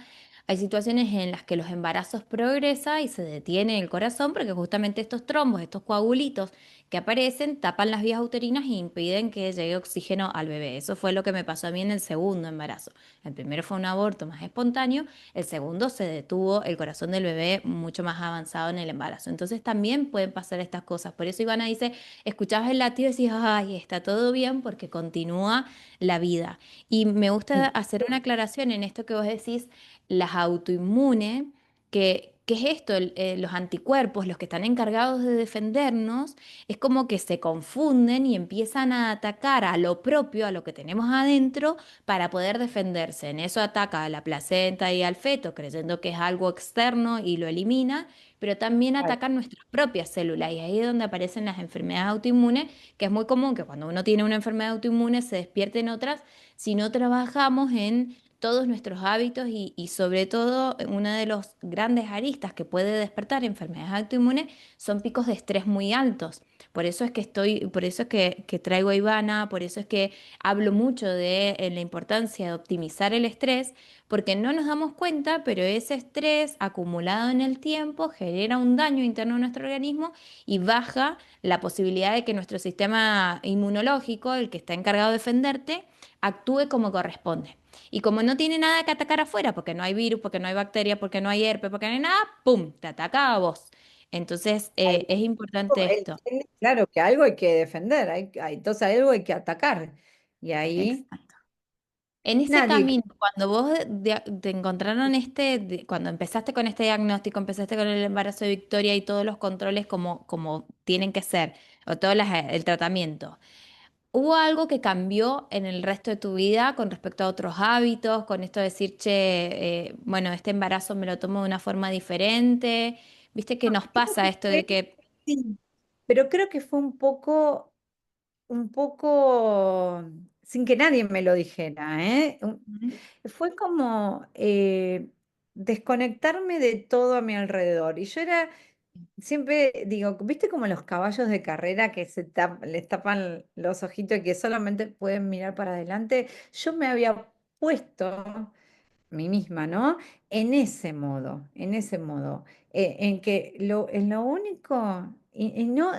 hay situaciones en las que los embarazos progresan y se detiene el corazón porque justamente estos trombos, estos coagulitos que aparecen, tapan las vías uterinas e impiden que llegue oxígeno al bebé. Eso fue lo que me pasó a mí en el segundo embarazo. El primero fue un aborto más espontáneo, el segundo se detuvo el corazón del bebé mucho más avanzado en el embarazo. Entonces también pueden pasar estas cosas. Por eso Ivana dice, escuchabas el latido y decís, ay, está todo bien porque continúa la vida. Y me gusta hacer una aclaración en esto que vos decís, las autoinmunes, ¿qué es esto? Los anticuerpos, los que están encargados de defendernos, es como que se confunden y empiezan a atacar a lo propio, a lo que tenemos adentro, para poder defenderse. En eso ataca a la placenta y al feto, creyendo que es algo externo y lo elimina, pero también atacan nuestras propias células. Y ahí es donde aparecen las enfermedades autoinmunes, que es muy común que cuando uno tiene una enfermedad autoinmune se despierten otras si no trabajamos en todos nuestros hábitos y sobre todo una de los grandes aristas que puede despertar enfermedades autoinmunes son picos de estrés muy altos. Por eso es que traigo a Ivana, por eso es que hablo mucho de la importancia de optimizar el estrés, porque no nos damos cuenta, pero ese estrés acumulado en el tiempo genera un daño interno a nuestro organismo y baja la posibilidad de que nuestro sistema inmunológico, el que está encargado de defenderte, actúe como corresponde. Y como no tiene nada que atacar afuera, porque no hay virus, porque no hay bacteria, porque no hay herpes, porque no hay nada, ¡pum!, te ataca a vos. Entonces, es importante esto. Entiende, claro, que algo hay que defender, entonces algo hay que atacar. Y ahí Exacto. En ese nadie... camino, cuando vos te encontraron cuando empezaste con este diagnóstico, empezaste con el embarazo de Victoria y todos los controles como tienen que ser, o todo el tratamiento, ¿hubo algo que cambió en el resto de tu vida con respecto a otros hábitos, con esto de decir, che, bueno, este embarazo me lo tomo de una forma diferente? ¿Viste que nos Creo pasa que esto de fue, que... sí, pero creo que fue un poco sin que nadie me lo dijera, ¿eh? Ujú, Fue como desconectarme de todo a mi alrededor. Y yo era, siempre digo, ¿viste como los caballos de carrera que les tapan los ojitos y que solamente pueden mirar para adelante? Yo me había puesto mí misma, ¿no? En ese modo, en que en lo único, y no,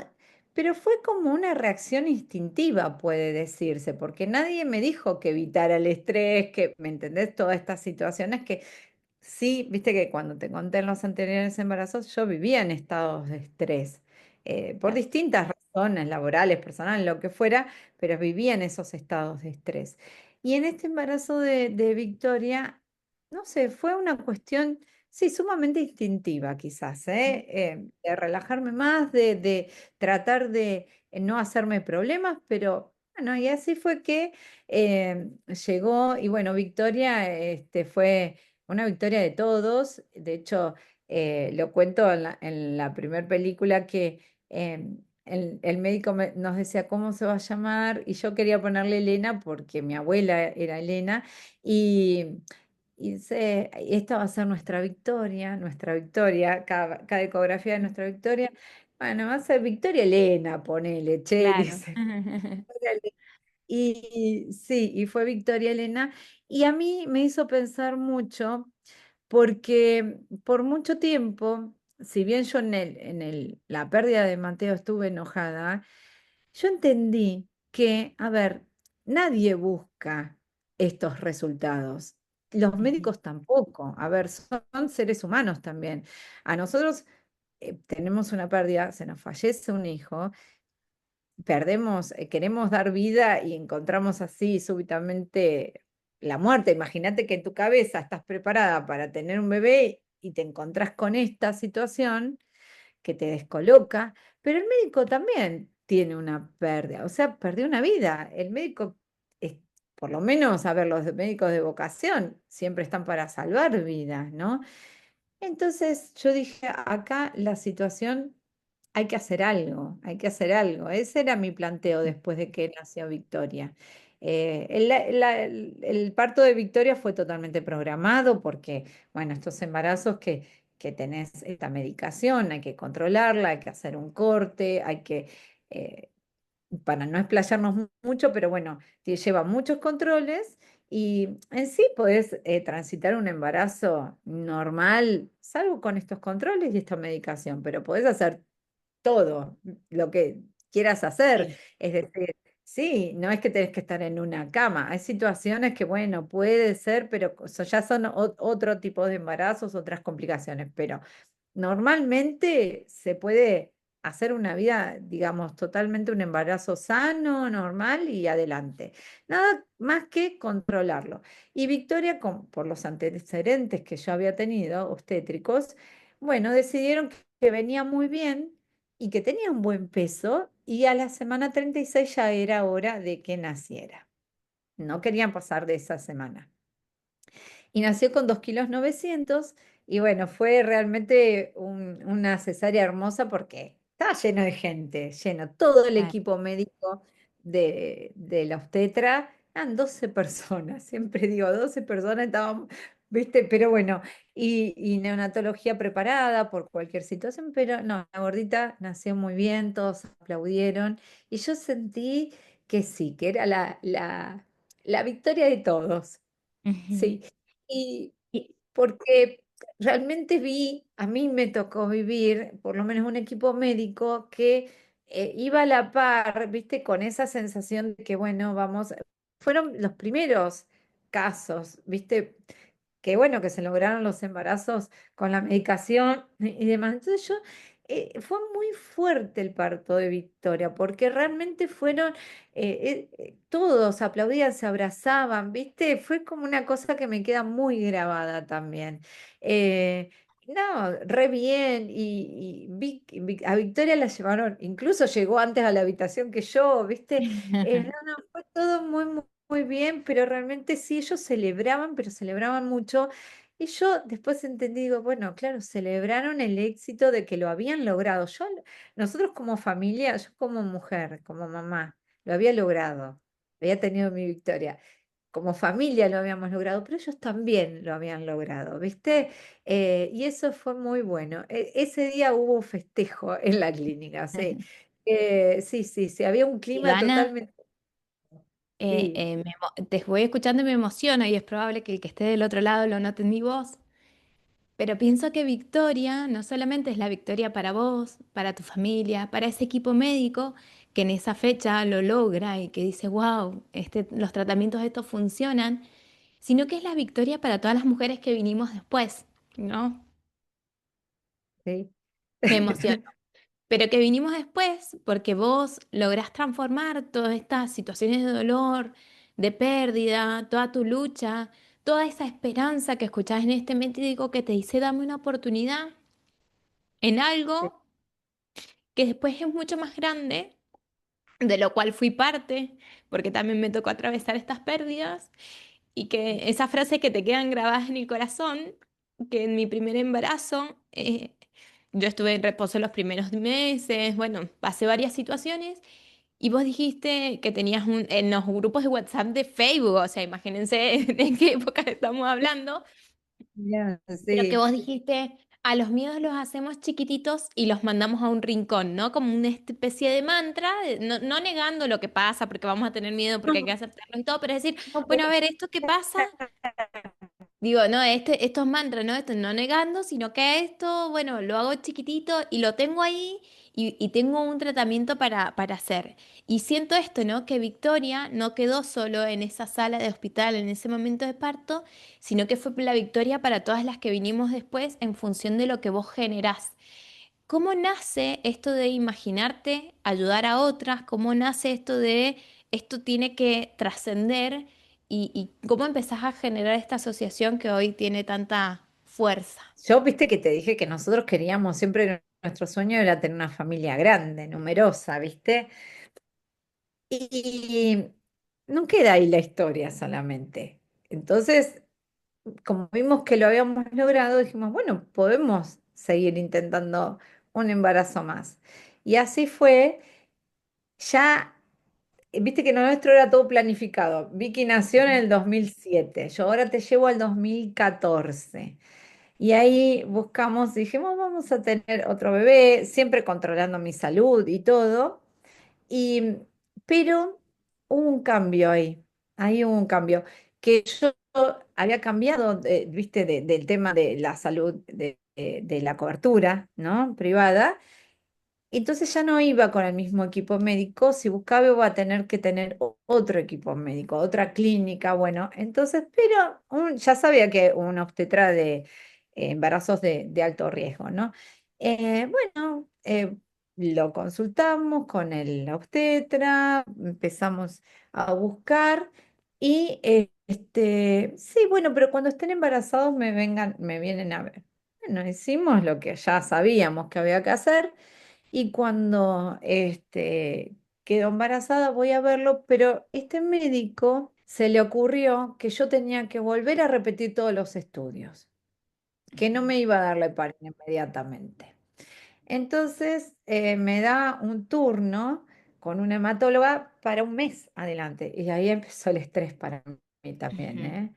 pero fue como una reacción instintiva, puede decirse, porque nadie me dijo que evitara el estrés, que, ¿me entendés? Todas estas situaciones que sí, viste que cuando te conté en los anteriores embarazos, yo vivía en estados de estrés, por claro. distintas razones, laborales, personales, lo que fuera, pero vivía en esos estados de estrés. Y en este embarazo de Victoria, no sé, fue una cuestión, sí, sumamente instintiva quizás, de relajarme más, de tratar de no hacerme problemas, pero bueno, y así fue que llegó, y bueno, Victoria fue una victoria de todos. De hecho, lo cuento en la primera película que el médico nos decía cómo se va a llamar y yo quería ponerle Elena porque mi abuela era Elena y, y dice, esta va a ser nuestra victoria, cada ecografía de nuestra victoria. Bueno, va a ser Victoria Elena, ponele, che, Claro. dice. Y sí, y fue Victoria Elena. Y a mí me hizo pensar mucho porque por mucho tiempo, si bien yo la pérdida de Mateo estuve enojada, yo entendí que, a ver, nadie busca estos resultados. Los Ujú. médicos tampoco. A ver, son seres humanos también. A nosotros tenemos una pérdida, se nos fallece un hijo, perdemos, queremos dar vida y encontramos así súbitamente la muerte. Imagínate que en tu cabeza estás preparada para tener un bebé y te encontrás con esta situación que te descoloca, pero el médico también tiene una pérdida, o sea, perdió una vida. El médico, es, por lo menos, a ver, los médicos de vocación siempre están para salvar vidas, ¿no? Entonces yo dije, acá la situación hay que hacer algo, hay que hacer algo. Ese era mi planteo después de que nació Victoria. El parto de Victoria fue totalmente programado porque, bueno, estos embarazos que tenés esta medicación, hay que controlarla, hay que hacer un corte, eh, para no explayarnos mucho, pero bueno, lleva muchos controles y en sí podés transitar un embarazo normal, salvo con estos controles y esta medicación, pero podés hacer todo lo que quieras hacer. Sí. Es decir, sí, no es que tenés que estar en una cama. Hay situaciones que, bueno, puede ser, pero ya son otro tipo de embarazos, otras complicaciones, pero normalmente se puede hacer una vida, digamos, totalmente un embarazo sano, normal y adelante. Nada más que controlarlo. Y Victoria, por los antecedentes que yo había tenido, obstétricos, bueno, decidieron que venía muy bien y que tenía un buen peso y a la semana 36 ya era hora de que naciera. No querían pasar de esa semana y nació con 2,9 kilos y bueno, fue realmente una cesárea hermosa porque estaba lleno de gente, lleno, todo el Claro. equipo médico de la obstetra, eran 12 personas, siempre digo 12 personas, estaban, viste, pero bueno, y neonatología preparada por cualquier situación, pero no, la gordita nació muy bien, todos aplaudieron y yo sentí que sí, que era la victoria de todos. Ujú. Sí, y Y- porque realmente a mí me tocó vivir, por lo menos un equipo médico que iba a la par, viste, con esa sensación de que, bueno, vamos, fueron los primeros casos, viste, que bueno, que se lograron los embarazos con la medicación y demás. Entonces fue muy fuerte el parto de Victoria, porque realmente fueron, todos aplaudían, se abrazaban, ¿viste? Fue como una cosa que me queda muy grabada también. Eh, no, re bien, y a Victoria la llevaron, incluso llegó antes a la habitación que yo, ¿viste? No, no, fue todo muy bien, pero realmente sí, ellos celebraban, pero celebraban mucho. Y yo después entendí, digo, bueno, claro, celebraron el éxito de que lo habían logrado. Nosotros como familia, yo como mujer, como mamá, lo había logrado, había tenido mi victoria. Como familia lo habíamos logrado, pero ellos también lo habían logrado, ¿viste? Y eso fue muy bueno. Ese día hubo festejo en la clínica, sí. Sí, sí, sí, había un clima Ivana, totalmente... Sí. te voy escuchando y me emociono y es probable que el que esté del otro lado lo note en mi voz, pero pienso que victoria no solamente es la victoria para vos, para tu familia, para ese equipo médico que en esa fecha lo logra y que dice, wow, los tratamientos de estos funcionan, sino que es la victoria para todas las mujeres que vinimos después, ¿no? Sí. Me emociona. Pero que vinimos después porque vos lográs transformar todas estas situaciones de dolor, de pérdida, toda tu lucha, toda esa esperanza que escuchás en este médico que te dice dame una oportunidad en Sí, algo que después es mucho más grande, de lo cual fui parte, porque también me tocó atravesar estas pérdidas y que esa frase que te quedan grabadas en el corazón, que en mi primer embarazo, yo estuve en reposo los primeros meses, bueno, pasé varias situaciones y vos dijiste que tenías en los grupos de WhatsApp de Facebook, o sea, imagínense de qué época estamos hablando, ya, pero que sí. vos dijiste, a los miedos los hacemos chiquititos y los mandamos a un rincón, ¿no? Como una especie de mantra, no, no negando lo que pasa, porque vamos a tener miedo, porque hay que No, aceptarlo y todo, pero decir, no, bueno, a pero ver, esto que pasa, digo, no, estos mantras, ¿no? Esto no negando, sino que esto, bueno, lo hago chiquitito y lo tengo ahí y tengo un tratamiento para hacer. Y siento esto, ¿no? Que Victoria no quedó solo en esa sala de hospital en ese momento de parto, sino que fue la victoria para todas las que vinimos después en función de lo que vos generás. ¿Cómo nace esto de imaginarte ayudar a otras? ¿Cómo nace esto de esto tiene que trascender? ¿Y cómo empezás a generar esta asociación que hoy tiene tanta fuerza? yo viste que te dije que nosotros queríamos, siempre nuestro sueño era tener una familia grande, numerosa, ¿viste? Y no queda ahí la historia solamente. Entonces, como vimos que lo habíamos logrado, dijimos, bueno, podemos seguir intentando un embarazo más. Y así fue, ya. viste que lo nuestro era todo planificado. Vicky nació en el 2007, yo ahora te llevo al 2014. Y ahí buscamos, dijimos, vamos a tener otro bebé, siempre controlando mi salud y todo. Y, pero hubo un cambio ahí hubo un cambio, que yo había cambiado, viste, del tema de la salud, de la cobertura, ¿no? Privada. Entonces ya no iba con el mismo equipo médico, si buscaba iba a tener que tener otro equipo médico, otra clínica, bueno, entonces, pero ya sabía que un obstetra de embarazos de alto riesgo, ¿no? Bueno, lo consultamos con el obstetra, empezamos a buscar y sí, bueno, pero cuando estén embarazados me vienen a ver. Bueno, hicimos lo que ya sabíamos que había que hacer. Y cuando quedó embarazada voy a verlo, pero este médico se le ocurrió que yo tenía que volver a repetir todos los estudios, que no Ujú, me iba a dar la heparina inmediatamente. Entonces me da un turno con una hematóloga para un mes adelante. Y ahí empezó el estrés para mí también, ujú. ¿eh?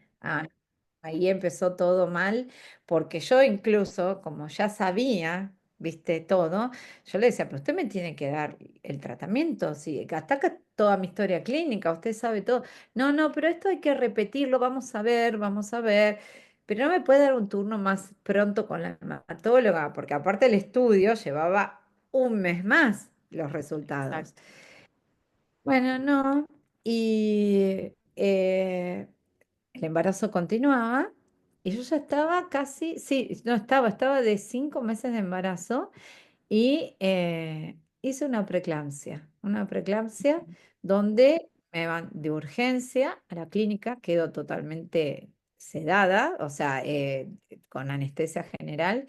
Ahí empezó todo mal, porque yo incluso, como ya sabía, viste, todo, yo le decía, pero usted me tiene que dar el tratamiento, si hasta acá toda mi historia clínica, usted sabe todo. No, no, pero esto hay que repetirlo, vamos a ver. Pero no me puede dar un turno más pronto con la hematóloga, porque aparte el estudio llevaba un mes más los resultados. Exacto. Bueno, no. Y el embarazo continuaba y yo ya estaba casi, sí, no estaba de 5 meses de embarazo y hice una preeclampsia Ujú, donde me van de urgencia a la clínica, quedo totalmente sedada, o sea, con anestesia general,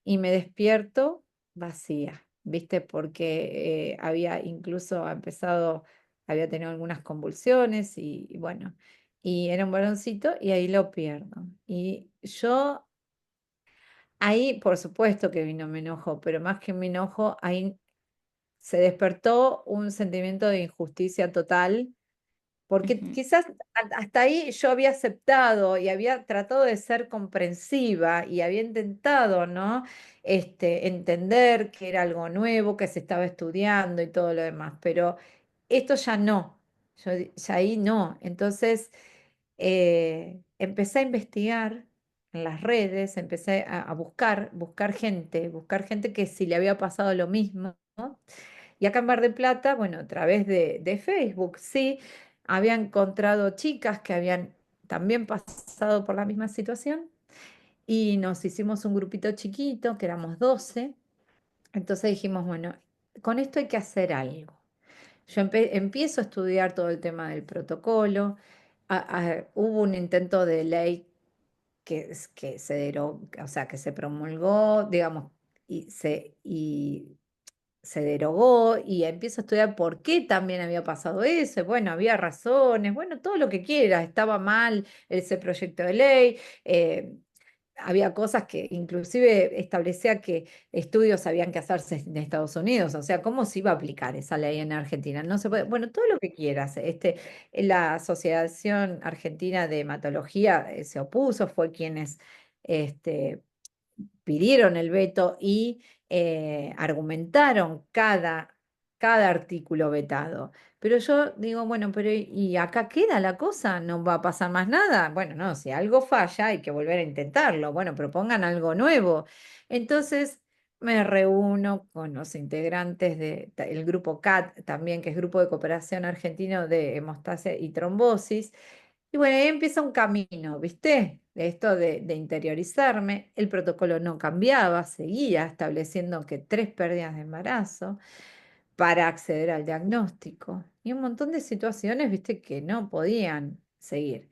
y me despierto vacía, ¿viste? Porque había incluso empezado, había tenido algunas convulsiones y bueno, y era un varoncito y ahí lo pierdo. Y yo ahí, por supuesto que vino mi enojo, pero más que mi enojo, ahí se despertó un sentimiento de injusticia total, porque ujú, quizás hasta ahí yo había aceptado y había tratado de ser comprensiva y había intentado, ¿no? Entender que era algo nuevo, que se estaba estudiando y todo lo demás, pero esto ya no, ya ahí no. Entonces empecé a investigar en las redes, empecé a buscar gente que si le había pasado lo mismo, ¿no? Y acá en Mar del Plata, bueno, a través de Facebook, sí, había encontrado chicas que habían también pasado por la misma situación y nos hicimos un grupito chiquito, que éramos 12. Entonces dijimos, bueno, con esto hay que hacer algo. Yo empiezo a estudiar todo el tema del protocolo. Hubo un intento de ley que se derogó, o sea, que se promulgó, digamos, y se derogó y empiezo a estudiar por qué también había pasado eso. Bueno, había razones, bueno, todo lo que quiera, estaba mal ese proyecto de ley. Había cosas que inclusive establecía que estudios habían que hacerse en Estados Unidos, o sea, ¿cómo se iba a aplicar esa ley en Argentina? No se puede, bueno, todo lo que quieras. La Asociación Argentina de Hematología se opuso, fue quienes este, pidieron el veto y argumentaron cada artículo vetado. Pero yo digo, bueno, pero ¿y acá queda la cosa? ¿No va a pasar más nada? Bueno, no, si algo falla hay que volver a intentarlo. Bueno, propongan algo nuevo. Entonces me reúno con los integrantes del grupo CAT, también, que es Grupo de Cooperación Argentino de Hemostasia y Trombosis. Y bueno, ahí empieza un camino, ¿viste? De esto de interiorizarme. El protocolo no cambiaba, seguía estableciendo que 3 pérdidas de embarazo para acceder al diagnóstico. Y un montón de situaciones, ¿viste? Que no podían seguir.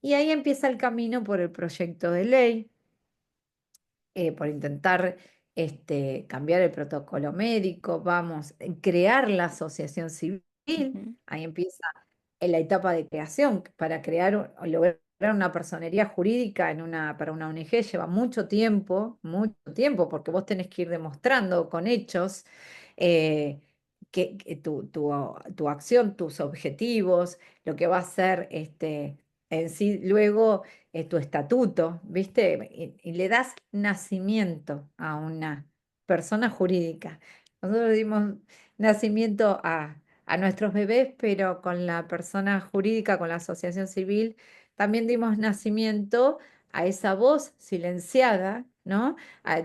Y ahí empieza el camino por el proyecto de ley, por intentar cambiar el protocolo médico, vamos, crear la asociación civil. ujú. Ahí empieza en la etapa de creación para crear o lograr una personería jurídica para una ONG lleva mucho tiempo, porque vos tenés que ir demostrando con hechos eh, que tu acción, tus objetivos, lo que va a ser en sí luego tu estatuto, ¿viste? Y le das nacimiento a una persona jurídica. Nosotros dimos nacimiento a nuestros bebés, pero con la persona jurídica, con la asociación civil, también dimos nacimiento a esa voz silenciada, ¿no?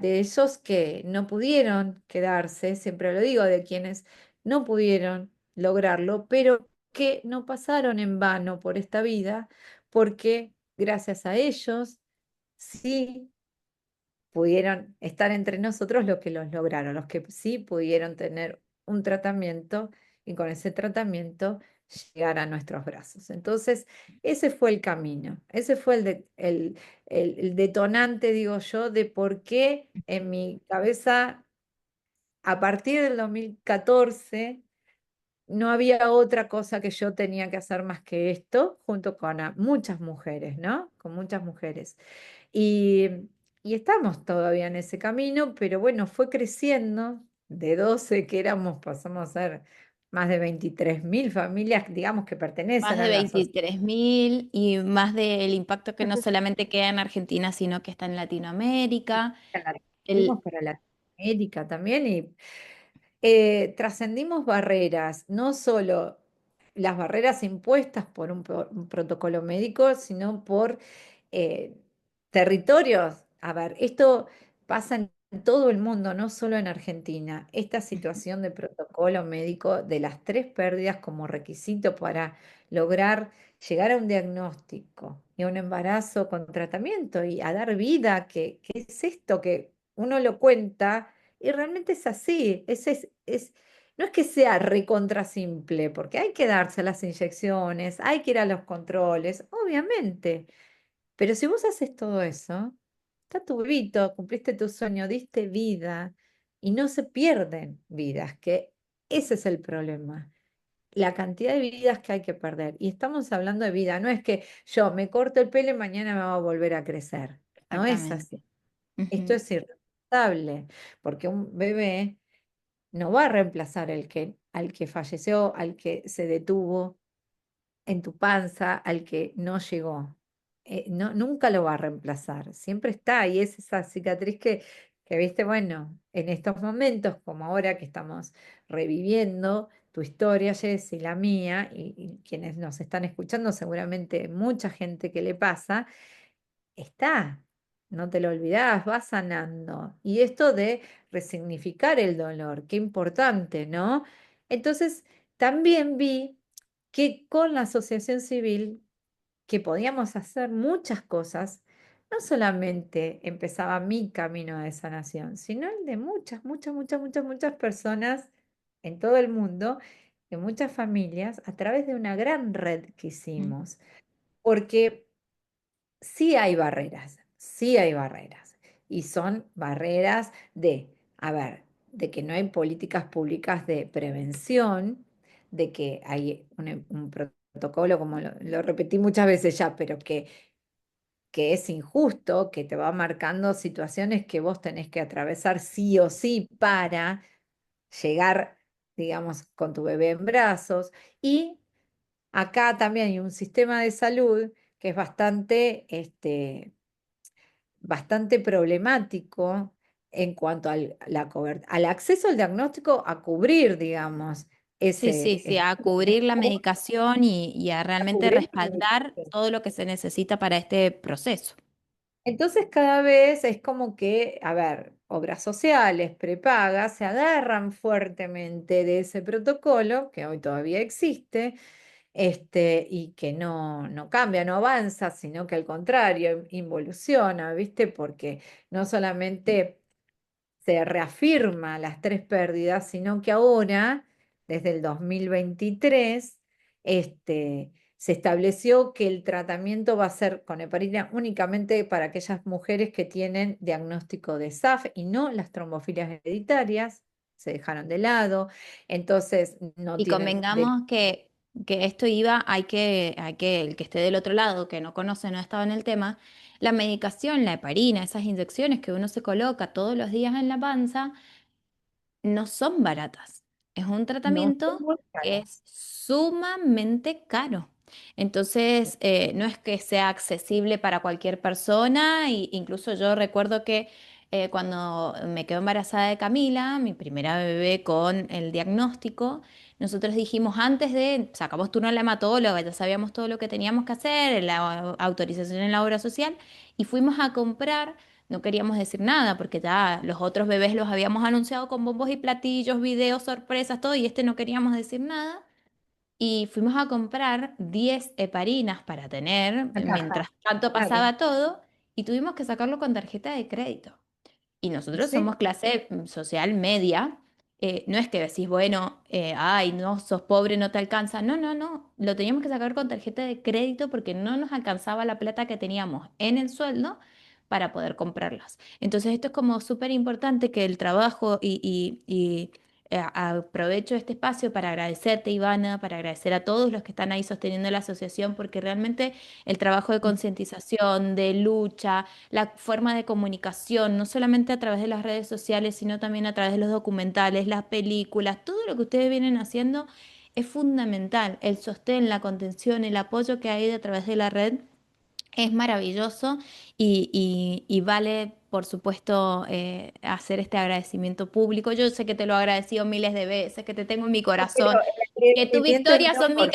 De esos que no pudieron quedarse, siempre lo digo, de quienes no pudieron lograrlo, pero que no pasaron en vano por esta vida, porque gracias a ellos sí pudieron estar entre nosotros los que los lograron, los que sí pudieron tener un tratamiento y con ese tratamiento llegar a nuestros brazos. Entonces, ese fue el camino, ese fue el detonante, digo yo, de por qué en mi cabeza, a partir del 2014, no había otra cosa que yo tenía que hacer más que esto, junto con muchas mujeres, ¿no? Con muchas mujeres. Y, y estamos todavía en ese camino, pero bueno, fue creciendo de 12 que éramos, pasamos a ser más de 23.000 familias, digamos, que Más pertenecen de a la sociedad. 23.000 y más del impacto que no solamente queda en Argentina, sino que está en Latinoamérica. Fuimos El, para Latinoamérica también y trascendimos barreras, no solo las barreras impuestas por un protocolo médico, sino por eh, territorios. A ver, esto pasa en todo el mundo, no solo en Argentina. Esta situación de protocolo médico de las tres pérdidas como requisito para lograr llegar a un diagnóstico y a un embarazo con tratamiento y a dar vida, que es esto que uno lo cuenta y realmente es así. No es que sea recontra simple, porque hay que darse las inyecciones, hay que ir a los controles, obviamente. Pero si vos haces todo eso, está tu bebito, cumpliste tu sueño, diste vida y no se pierden vidas, que ese es el problema. La cantidad de vidas que hay que perder. Y estamos hablando de vida, no es que yo me corto el pelo y mañana me va a volver a crecer. No es exactamente. así. Esto Ujú. es irresponsable, porque un bebé no va a reemplazar al que falleció, al que se detuvo en tu panza, al que no llegó. No, nunca lo va a reemplazar, siempre está y es esa cicatriz que viste, bueno, en estos momentos, como ahora que estamos reviviendo tu historia, Jess, y la mía, y quienes nos están escuchando, seguramente mucha gente que le pasa, está, no te lo olvidás, va sanando. Y esto de resignificar el dolor, qué importante, ¿no? Entonces, también vi que con la asociación civil, que podíamos hacer muchas cosas, no solamente empezaba mi camino de sanación, sino el de muchas, muchas, muchas, muchas, muchas personas en todo el mundo, de muchas familias, a través de una gran red que hicimos. Porque sí hay barreras. Y son barreras a ver, de que no hay políticas públicas de prevención, de que hay un protocolo, como lo repetí muchas veces ya, pero que es injusto, que te va marcando situaciones que vos tenés que atravesar sí o sí para llegar, digamos, con tu bebé en brazos. Y acá también hay un sistema de salud que es bastante problemático en cuanto al acceso al diagnóstico, a cubrir, digamos, Sí, sí, sí, a cubrir la medicación y a a realmente cubrir la respaldar medicación. todo lo que se necesita para este proceso. Entonces cada vez es como que, a ver, obras sociales, prepagas, se agarran fuertemente de ese protocolo que hoy todavía existe, y que no cambia, no avanza, sino que al contrario, involuciona, ¿viste? Porque no solamente se reafirma las tres pérdidas, sino que ahora, desde el 2023, se estableció que el tratamiento va a ser con heparina únicamente para aquellas mujeres que tienen diagnóstico de SAF y no las trombofilias hereditarias, se dejaron de lado, entonces no Y tienen de... convengamos que esto iba, hay que, el que esté del otro lado, que no conoce, no ha estado en el tema, la medicación, la heparina, esas inyecciones que uno se coloca todos los días en la panza, no son baratas. es un No, es tratamiento muy que caro. es sumamente caro. Entonces, no es que sea accesible para cualquier persona, y incluso yo recuerdo que cuando me quedé embarazada de Camila, mi primera bebé con el diagnóstico, nosotros dijimos antes de, sacamos turno a la hematóloga, ya sabíamos todo lo que teníamos que hacer, la autorización en la obra social, y fuimos a comprar. No queríamos decir nada porque ya los otros bebés los habíamos anunciado con bombos y platillos, videos, sorpresas, todo, y este no queríamos decir nada. Y fuimos a comprar 10 heparinas para tener, Una caja, mientras tanto claro. pasaba todo, y tuvimos que sacarlo con tarjeta de crédito. Y nosotros Sí, somos clase social media. No es que decís, bueno, ay, no, sos pobre, no te alcanza. No, no, no. Lo teníamos que sacar con tarjeta de crédito porque no nos alcanzaba la plata que teníamos en el sueldo para poder comprarlas. Entonces, esto es como súper importante que el trabajo aprovecho este espacio para agradecerte, Ivana, para agradecer a todos los que están ahí sosteniendo la asociación, porque realmente el trabajo de concientización, de lucha, la forma de comunicación, no solamente a través de las redes sociales, sino también a través de los documentales, las películas, todo lo que ustedes vienen haciendo es fundamental. El sostén, la contención, el apoyo que hay a través de la red es maravilloso, y vale, por supuesto, hacer este agradecimiento público. Yo sé que te lo he agradecido miles de veces, que te tengo en mi pero corazón, el que tu agradecimiento es victoria mío son por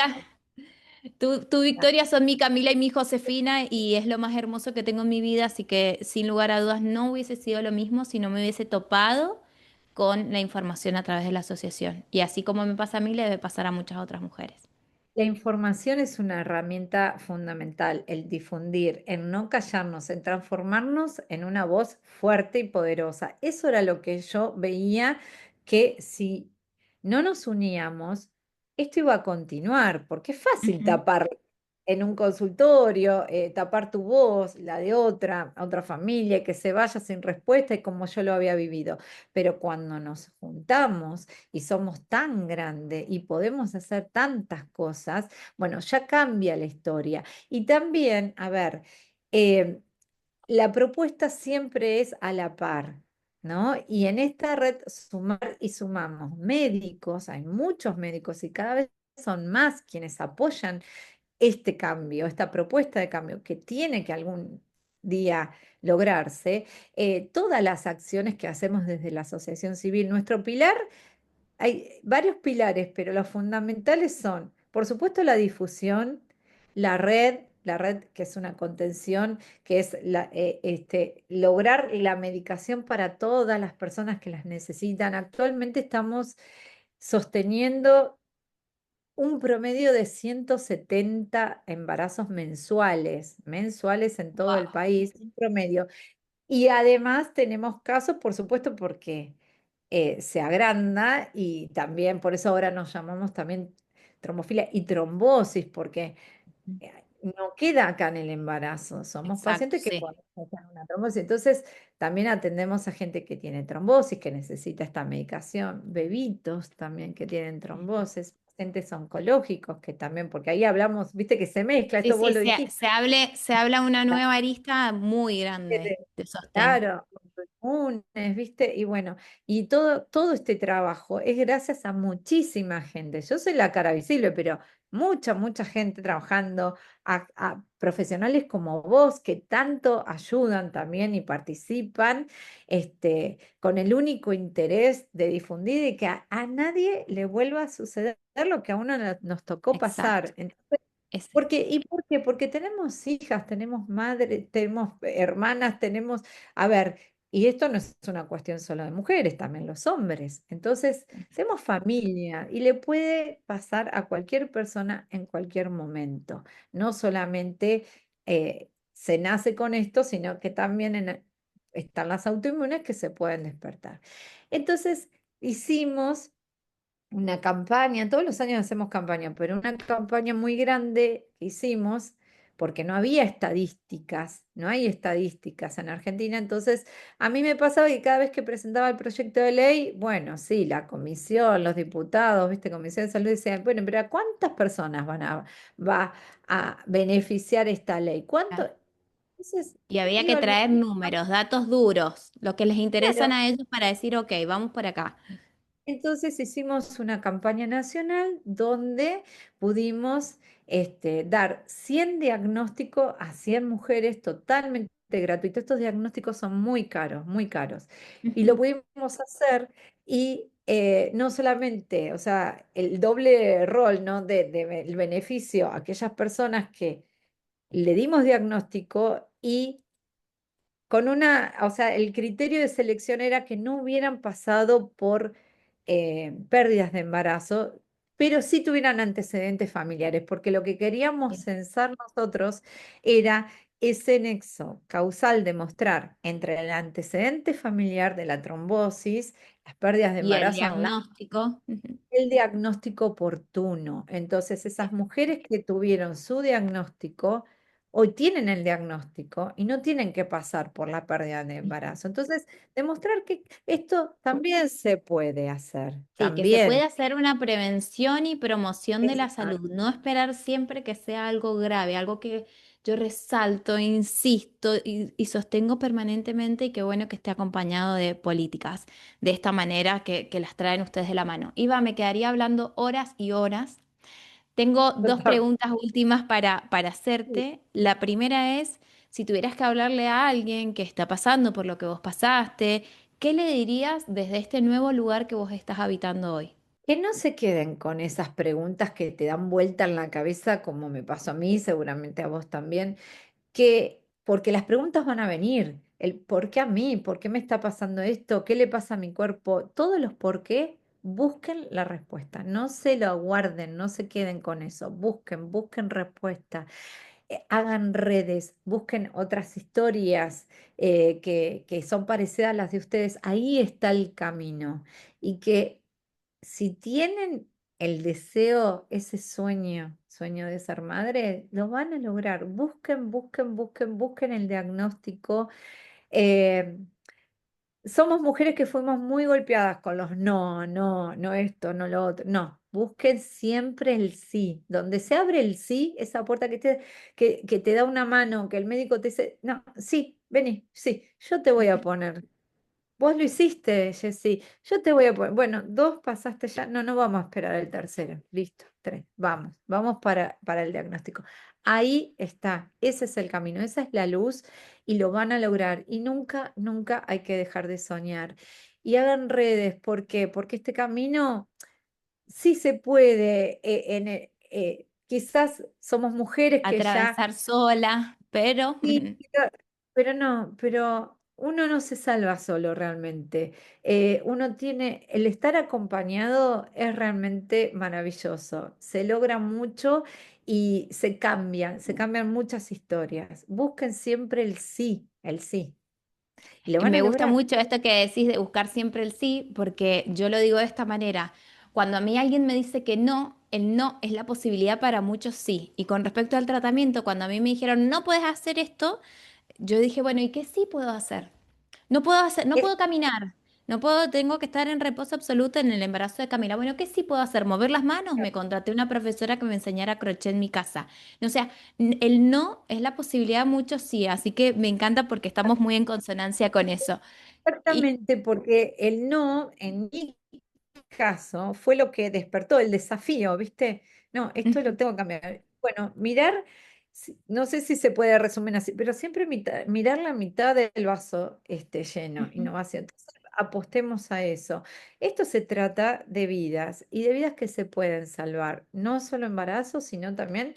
tu victoria son mi Camila y mi Josefina, y es lo más hermoso que tengo en mi vida, así que sin lugar a dudas no hubiese sido lo mismo si no me hubiese topado con la información a través de la asociación. Y así como me pasa a mí, le debe pasar a muchas otras mujeres. la información es una herramienta fundamental, el difundir, en no callarnos, en transformarnos en una voz fuerte y poderosa. Eso era lo que yo veía que si no nos uníamos, esto iba a continuar, porque es fácil Ujú. tapar en un consultorio, tapar tu voz, la de otra familia, que se vaya sin respuesta y como yo lo había vivido. Pero cuando nos juntamos, y somos tan grandes y podemos hacer tantas cosas, bueno, ya cambia la historia. Y también, a ver, eh, la propuesta siempre es a la par, ¿no? Y en esta red sumar y sumamos médicos, hay muchos médicos y cada vez son más quienes apoyan este cambio, esta propuesta de cambio que tiene que algún día lograrse, todas las acciones que hacemos desde la asociación civil. Nuestro pilar, hay varios pilares, pero los fundamentales son, por supuesto, la difusión, la red que es una contención, que es lograr la medicación para todas las personas que las necesitan. Actualmente estamos sosteniendo un promedio de 170 embarazos mensuales en todo el Wow. país, un promedio. Y además tenemos casos, por supuesto, porque se agranda y también por eso ahora nos llamamos también trombofilia y trombosis, porque no queda acá en el embarazo. Somos Exacto, pacientes que sí. podemos tener una trombosis. Entonces, también atendemos a gente que tiene trombosis, que necesita esta medicación, bebitos también que tienen trombosis, pacientes oncológicos que también, porque ahí hablamos, viste que se mezcla, Sí, esto vos sí, lo dijiste. se habla una nueva arista muy grande de sostén. Claro, comunes, ¿viste? Y bueno, y todo este trabajo es gracias a muchísima gente. Yo soy la cara visible, pero mucha gente trabajando, a profesionales como vos que tanto ayudan también y participan, con el único interés de difundir y que a nadie le vuelva a suceder lo que a uno nos tocó Exacto. pasar. Entonces, Es, ¿y por qué? Porque tenemos hijas, tenemos madres, tenemos hermanas, tenemos, a ver, y esto no es una cuestión solo de mujeres, también los hombres. Entonces, tenemos familia y le puede pasar a cualquier persona en cualquier momento. No solamente se nace con esto, sino que también están las autoinmunes que se pueden despertar. Entonces, hicimos una campaña, todos los años hacemos campaña, pero una campaña muy grande que hicimos, porque no había estadísticas, no hay estadísticas en Argentina, entonces a mí me pasaba que cada vez que presentaba el proyecto de ley, bueno, sí, la comisión, los diputados, viste, Comisión de Salud, decían, bueno, pero ¿a cuántas personas va a beneficiar esta ley? ¿Cuánto? Entonces, y yo había que digo, traer números, datos duros, lo que les interesan claro, a ellos para decir, ok, vamos por acá. Entonces hicimos una campaña nacional donde pudimos dar 100 diagnósticos a 100 mujeres totalmente gratuitos. Estos diagnósticos son muy caros, muy caros. Y lo Ujú. pudimos hacer y no solamente, o sea, el doble rol, ¿no? El beneficio a aquellas personas que le dimos diagnóstico y con una, o sea, el criterio de selección era que no hubieran pasado por pérdidas de embarazo, pero sí tuvieran antecedentes familiares, porque lo que queríamos Bien. censar nosotros era ese nexo causal de mostrar entre el antecedente familiar de la trombosis, las pérdidas de Y el embarazo diagnóstico. Ujú. el diagnóstico oportuno. Entonces, esas mujeres que tuvieron su diagnóstico, hoy tienen el diagnóstico y no tienen que pasar por la pérdida de embarazo. Entonces, demostrar que esto también se puede hacer, Sí, que se puede también. hacer una prevención y promoción de la salud, Exacto. no esperar siempre que sea algo grave, algo que yo resalto, insisto y sostengo permanentemente y qué bueno que esté acompañado de políticas de esta manera que las traen ustedes de la mano. Iva, me quedaría hablando horas y horas. Tengo Yo dos también. preguntas últimas para hacerte. La primera es, si tuvieras que hablarle a alguien que está pasando por lo que vos pasaste, ¿qué le dirías desde este nuevo lugar que vos estás habitando hoy? Que no se queden con esas preguntas que te dan vuelta en la cabeza, como me pasó a mí, seguramente a vos también porque las preguntas van a venir, el por qué a mí, por qué me está pasando esto, qué le pasa a mi cuerpo, todos los por qué, busquen la respuesta, no se lo aguarden, no se queden con eso, busquen respuesta, hagan redes, busquen otras historias que son parecidas a las de ustedes, ahí está el camino y que si tienen el deseo, ese sueño de ser madre, lo van a lograr. Busquen el diagnóstico. Eh, Somos mujeres que fuimos muy golpeadas con los no esto, no lo otro. No, busquen siempre el sí. Donde se abre el sí, esa puerta que te da una mano, que el médico te dice, no, sí, vení, sí, yo te voy a poner. Vos lo hiciste, Jessy. Yo te voy a poner. Bueno, dos pasaste ya. No, no vamos a esperar el tercero. Listo, tres. Vamos para el diagnóstico. Ahí está. Ese es el camino, esa es la luz y lo van a lograr. Y nunca hay que dejar de soñar. Y hagan redes. ¿Por qué? Porque este camino sí se puede. Quizás somos mujeres que ya Atravesar sola, pero sí, pero no, pero uno no se salva solo realmente. Uno tiene, el estar acompañado es realmente maravilloso. Se logra mucho y se cambian muchas historias. Busquen siempre el sí, y lo van a me gusta lograr. mucho esto que decís de buscar siempre el sí, porque yo lo digo de esta manera. Cuando a mí alguien me dice que no, el no es la posibilidad para muchos sí. Y con respecto al tratamiento, cuando a mí me dijeron no puedes hacer esto, yo dije, bueno, ¿y qué sí puedo hacer? No puedo hacer, no Es puedo caminar, no puedo, tengo que estar en reposo absoluto en el embarazo de Camila. Bueno, ¿qué sí puedo hacer? Mover las manos. Me contraté una profesora que me enseñara crochet en mi casa. O sea, el no es la posibilidad, mucho sí, así que me encanta porque estamos muy en consonancia con eso. Y exactamente porque el no, en mi caso fue lo que despertó el desafío, ¿viste? No, esto lo tengo que cambiar. Bueno, mirar, no sé si se puede resumir así, pero siempre mirar la mitad del vaso lleno y no vacío. Entonces, apostemos a eso. Esto se trata de vidas y de vidas que se pueden salvar, no solo embarazos, sino también,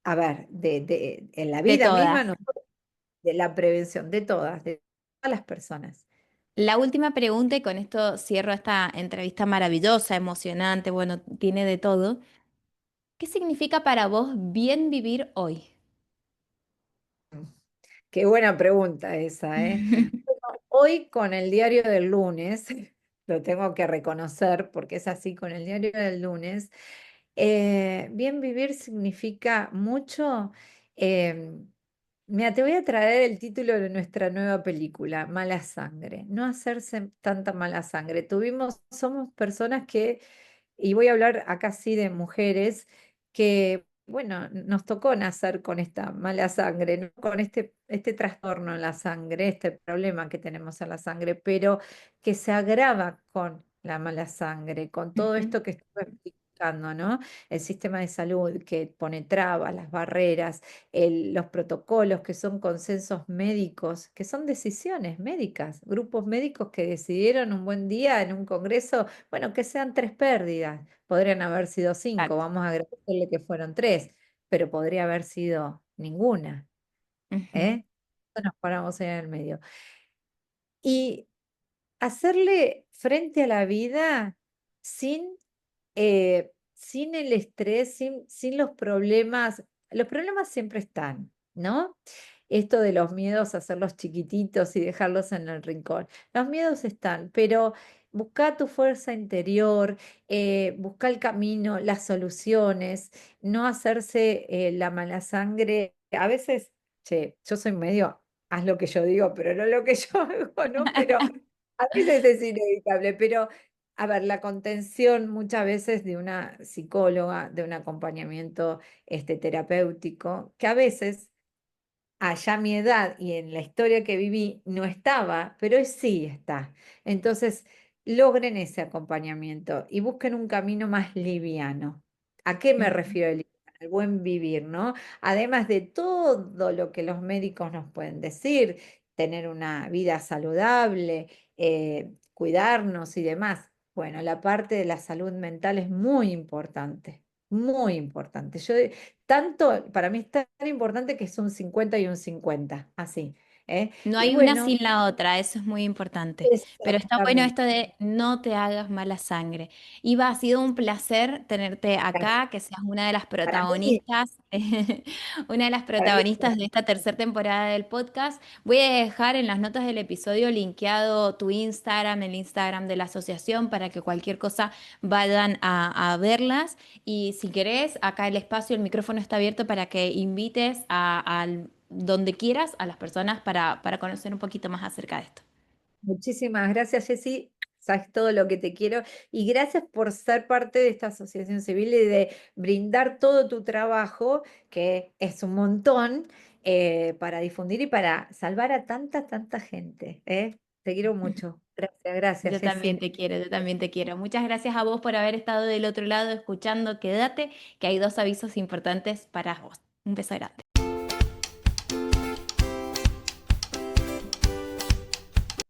a ver, en la de vida misma, todas. no, de la prevención, de todas las personas. La última pregunta, y con esto cierro esta entrevista maravillosa, emocionante, bueno, tiene de todo. ¿Qué significa para vos bien vivir hoy? Qué buena pregunta esa, ¿eh? Bueno, hoy con el diario del lunes, lo tengo que reconocer porque es así, con el diario del lunes, bien vivir significa mucho. eh, Mira, te voy a traer el título de nuestra nueva película, Mala Sangre. No hacerse tanta mala sangre. Somos personas que y voy a hablar acá sí de mujeres que, bueno, nos tocó nacer con esta mala sangre, ¿no? Con este trastorno en la sangre, este problema que tenemos en la sangre, pero que se agrava con la mala sangre, con todo Ujú. esto que estuve explicando, ¿no? El sistema de salud que pone trabas, las barreras, los protocolos que son consensos médicos, que son decisiones médicas, grupos médicos que decidieron un buen día en un congreso, bueno, que sean 3 pérdidas, podrían haber sido 5, Exacto. vamos a agradecerle que fueron 3, pero podría haber sido ninguna, Ujú. ¿eh? Nos paramos en el medio. Y hacerle frente a la vida sin, sin el estrés, sin los problemas. Los problemas siempre están, ¿no? Esto de los miedos, hacerlos chiquititos y dejarlos en el rincón. Los miedos están, pero busca tu fuerza interior, busca el camino, las soluciones, no hacerse la mala sangre. A veces, che, yo soy medio, haz lo que yo digo, pero no lo que yo hago, ¿no? Pero a veces es inevitable, pero a ver, la contención muchas veces de una psicóloga, de un acompañamiento terapéutico, que a veces allá a mi edad y en la historia que viví no estaba, pero hoy sí está. Entonces, logren ese acompañamiento y busquen un camino más liviano. ¿A qué me Ujú. refiero? Al buen vivir, ¿no? Además de todo lo que los médicos nos pueden decir, tener una vida saludable, cuidarnos y demás. Bueno, la parte de la salud mental es muy importante, muy importante. Tanto, para mí es tan importante que es un 50 y un 50 así, ¿eh? No Y hay una bueno, sin la otra, eso es muy importante. Pero está bueno exactamente. esto de no te hagas mala sangre. Iva, ha sido un placer tenerte acá, que seas una de las Para mí, protagonistas, una de las para mí, protagonistas de esta tercera temporada del podcast. Voy a dejar en las notas del episodio linkeado tu Instagram, el Instagram de la asociación, para que cualquier cosa vayan a verlas. Y si querés, acá el espacio, el micrófono está abierto para que invites al donde quieras a las personas para conocer un poquito más acerca de esto. muchísimas gracias, Jessy. Sabes todo lo que te quiero y gracias por ser parte de esta asociación civil y de brindar todo tu trabajo, que es un montón, para difundir y para salvar a tanta gente, ¿eh? Te quiero mucho. Gracias, gracias, Yo también Jessy. te quiero, yo también te quiero. Muchas gracias a vos por haber estado del otro lado escuchando. Quédate, que hay dos avisos importantes para vos. Un beso grande.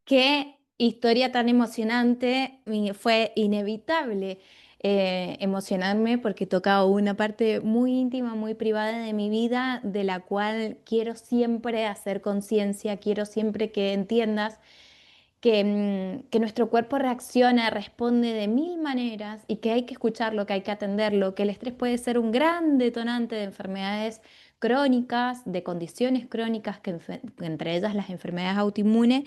Qué historia tan emocionante. Fue inevitable emocionarme porque tocaba una parte muy íntima, muy privada de mi vida, de la cual quiero siempre hacer conciencia, quiero siempre que entiendas que nuestro cuerpo reacciona, responde de mil maneras y que hay que escucharlo, que hay que atenderlo, que el estrés puede ser un gran detonante de enfermedades crónicas, de condiciones crónicas, entre ellas las enfermedades autoinmunes,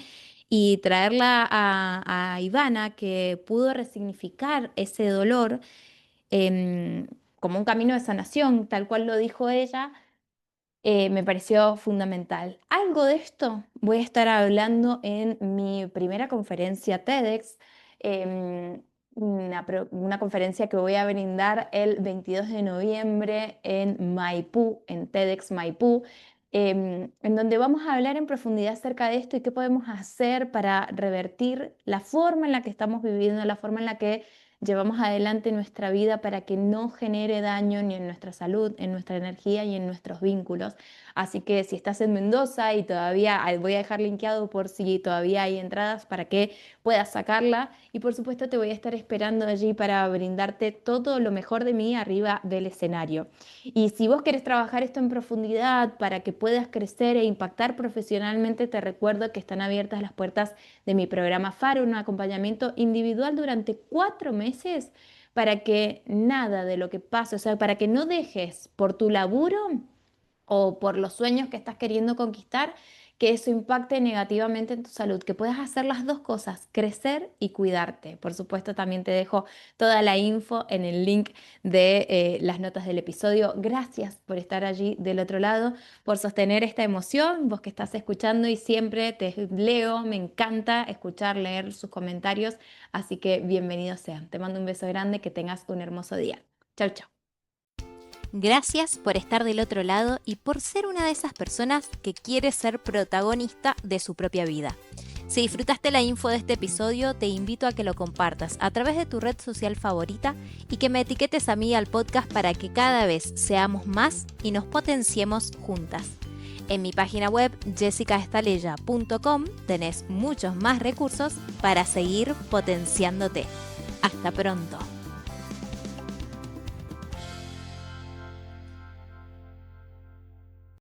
y traerla a Ivana, que pudo resignificar ese dolor em, como un camino de sanación, tal cual lo dijo ella. Me pareció fundamental. Algo de esto voy a estar hablando en mi primera conferencia TEDx, una conferencia que voy a brindar el 22 de noviembre en Maipú, en TEDx Maipú, en donde vamos a hablar en profundidad acerca de esto y qué podemos hacer para revertir la forma en la que estamos viviendo, la forma en la que llevamos adelante nuestra vida para que no genere daño ni en nuestra salud, en nuestra energía y en nuestros vínculos. Así que si estás en Mendoza y todavía, voy a dejar linkeado por si todavía hay entradas para que puedas sacarla. Y por supuesto te voy a estar esperando allí para brindarte todo lo mejor de mí arriba del escenario. Y si vos querés trabajar esto en profundidad para que puedas crecer e impactar profesionalmente, te recuerdo que están abiertas las puertas de mi programa FARO, un acompañamiento individual durante 4 meses para que nada de lo que pase, o sea, para que no dejes por tu laburo o por los sueños que estás queriendo conquistar, que eso impacte negativamente en tu salud, que puedas hacer las dos cosas, crecer y cuidarte. Por supuesto, también te dejo toda la info en el link de las notas del episodio. Gracias por estar allí del otro lado, por sostener esta emoción, vos que estás escuchando y siempre te leo, me encanta escuchar, leer sus comentarios, así que bienvenidos sean. Te mando un beso grande, que tengas un hermoso día. Chau, chau. Gracias por estar del otro lado y por ser una de esas personas que quiere ser protagonista de su propia vida. Si disfrutaste la info de este episodio, te invito a que lo compartas a través de tu red social favorita y que me etiquetes a mí al podcast para que cada vez seamos más y nos potenciemos juntas. En mi página web jessicaestalella.com tenés muchos más recursos para seguir potenciándote. Hasta pronto.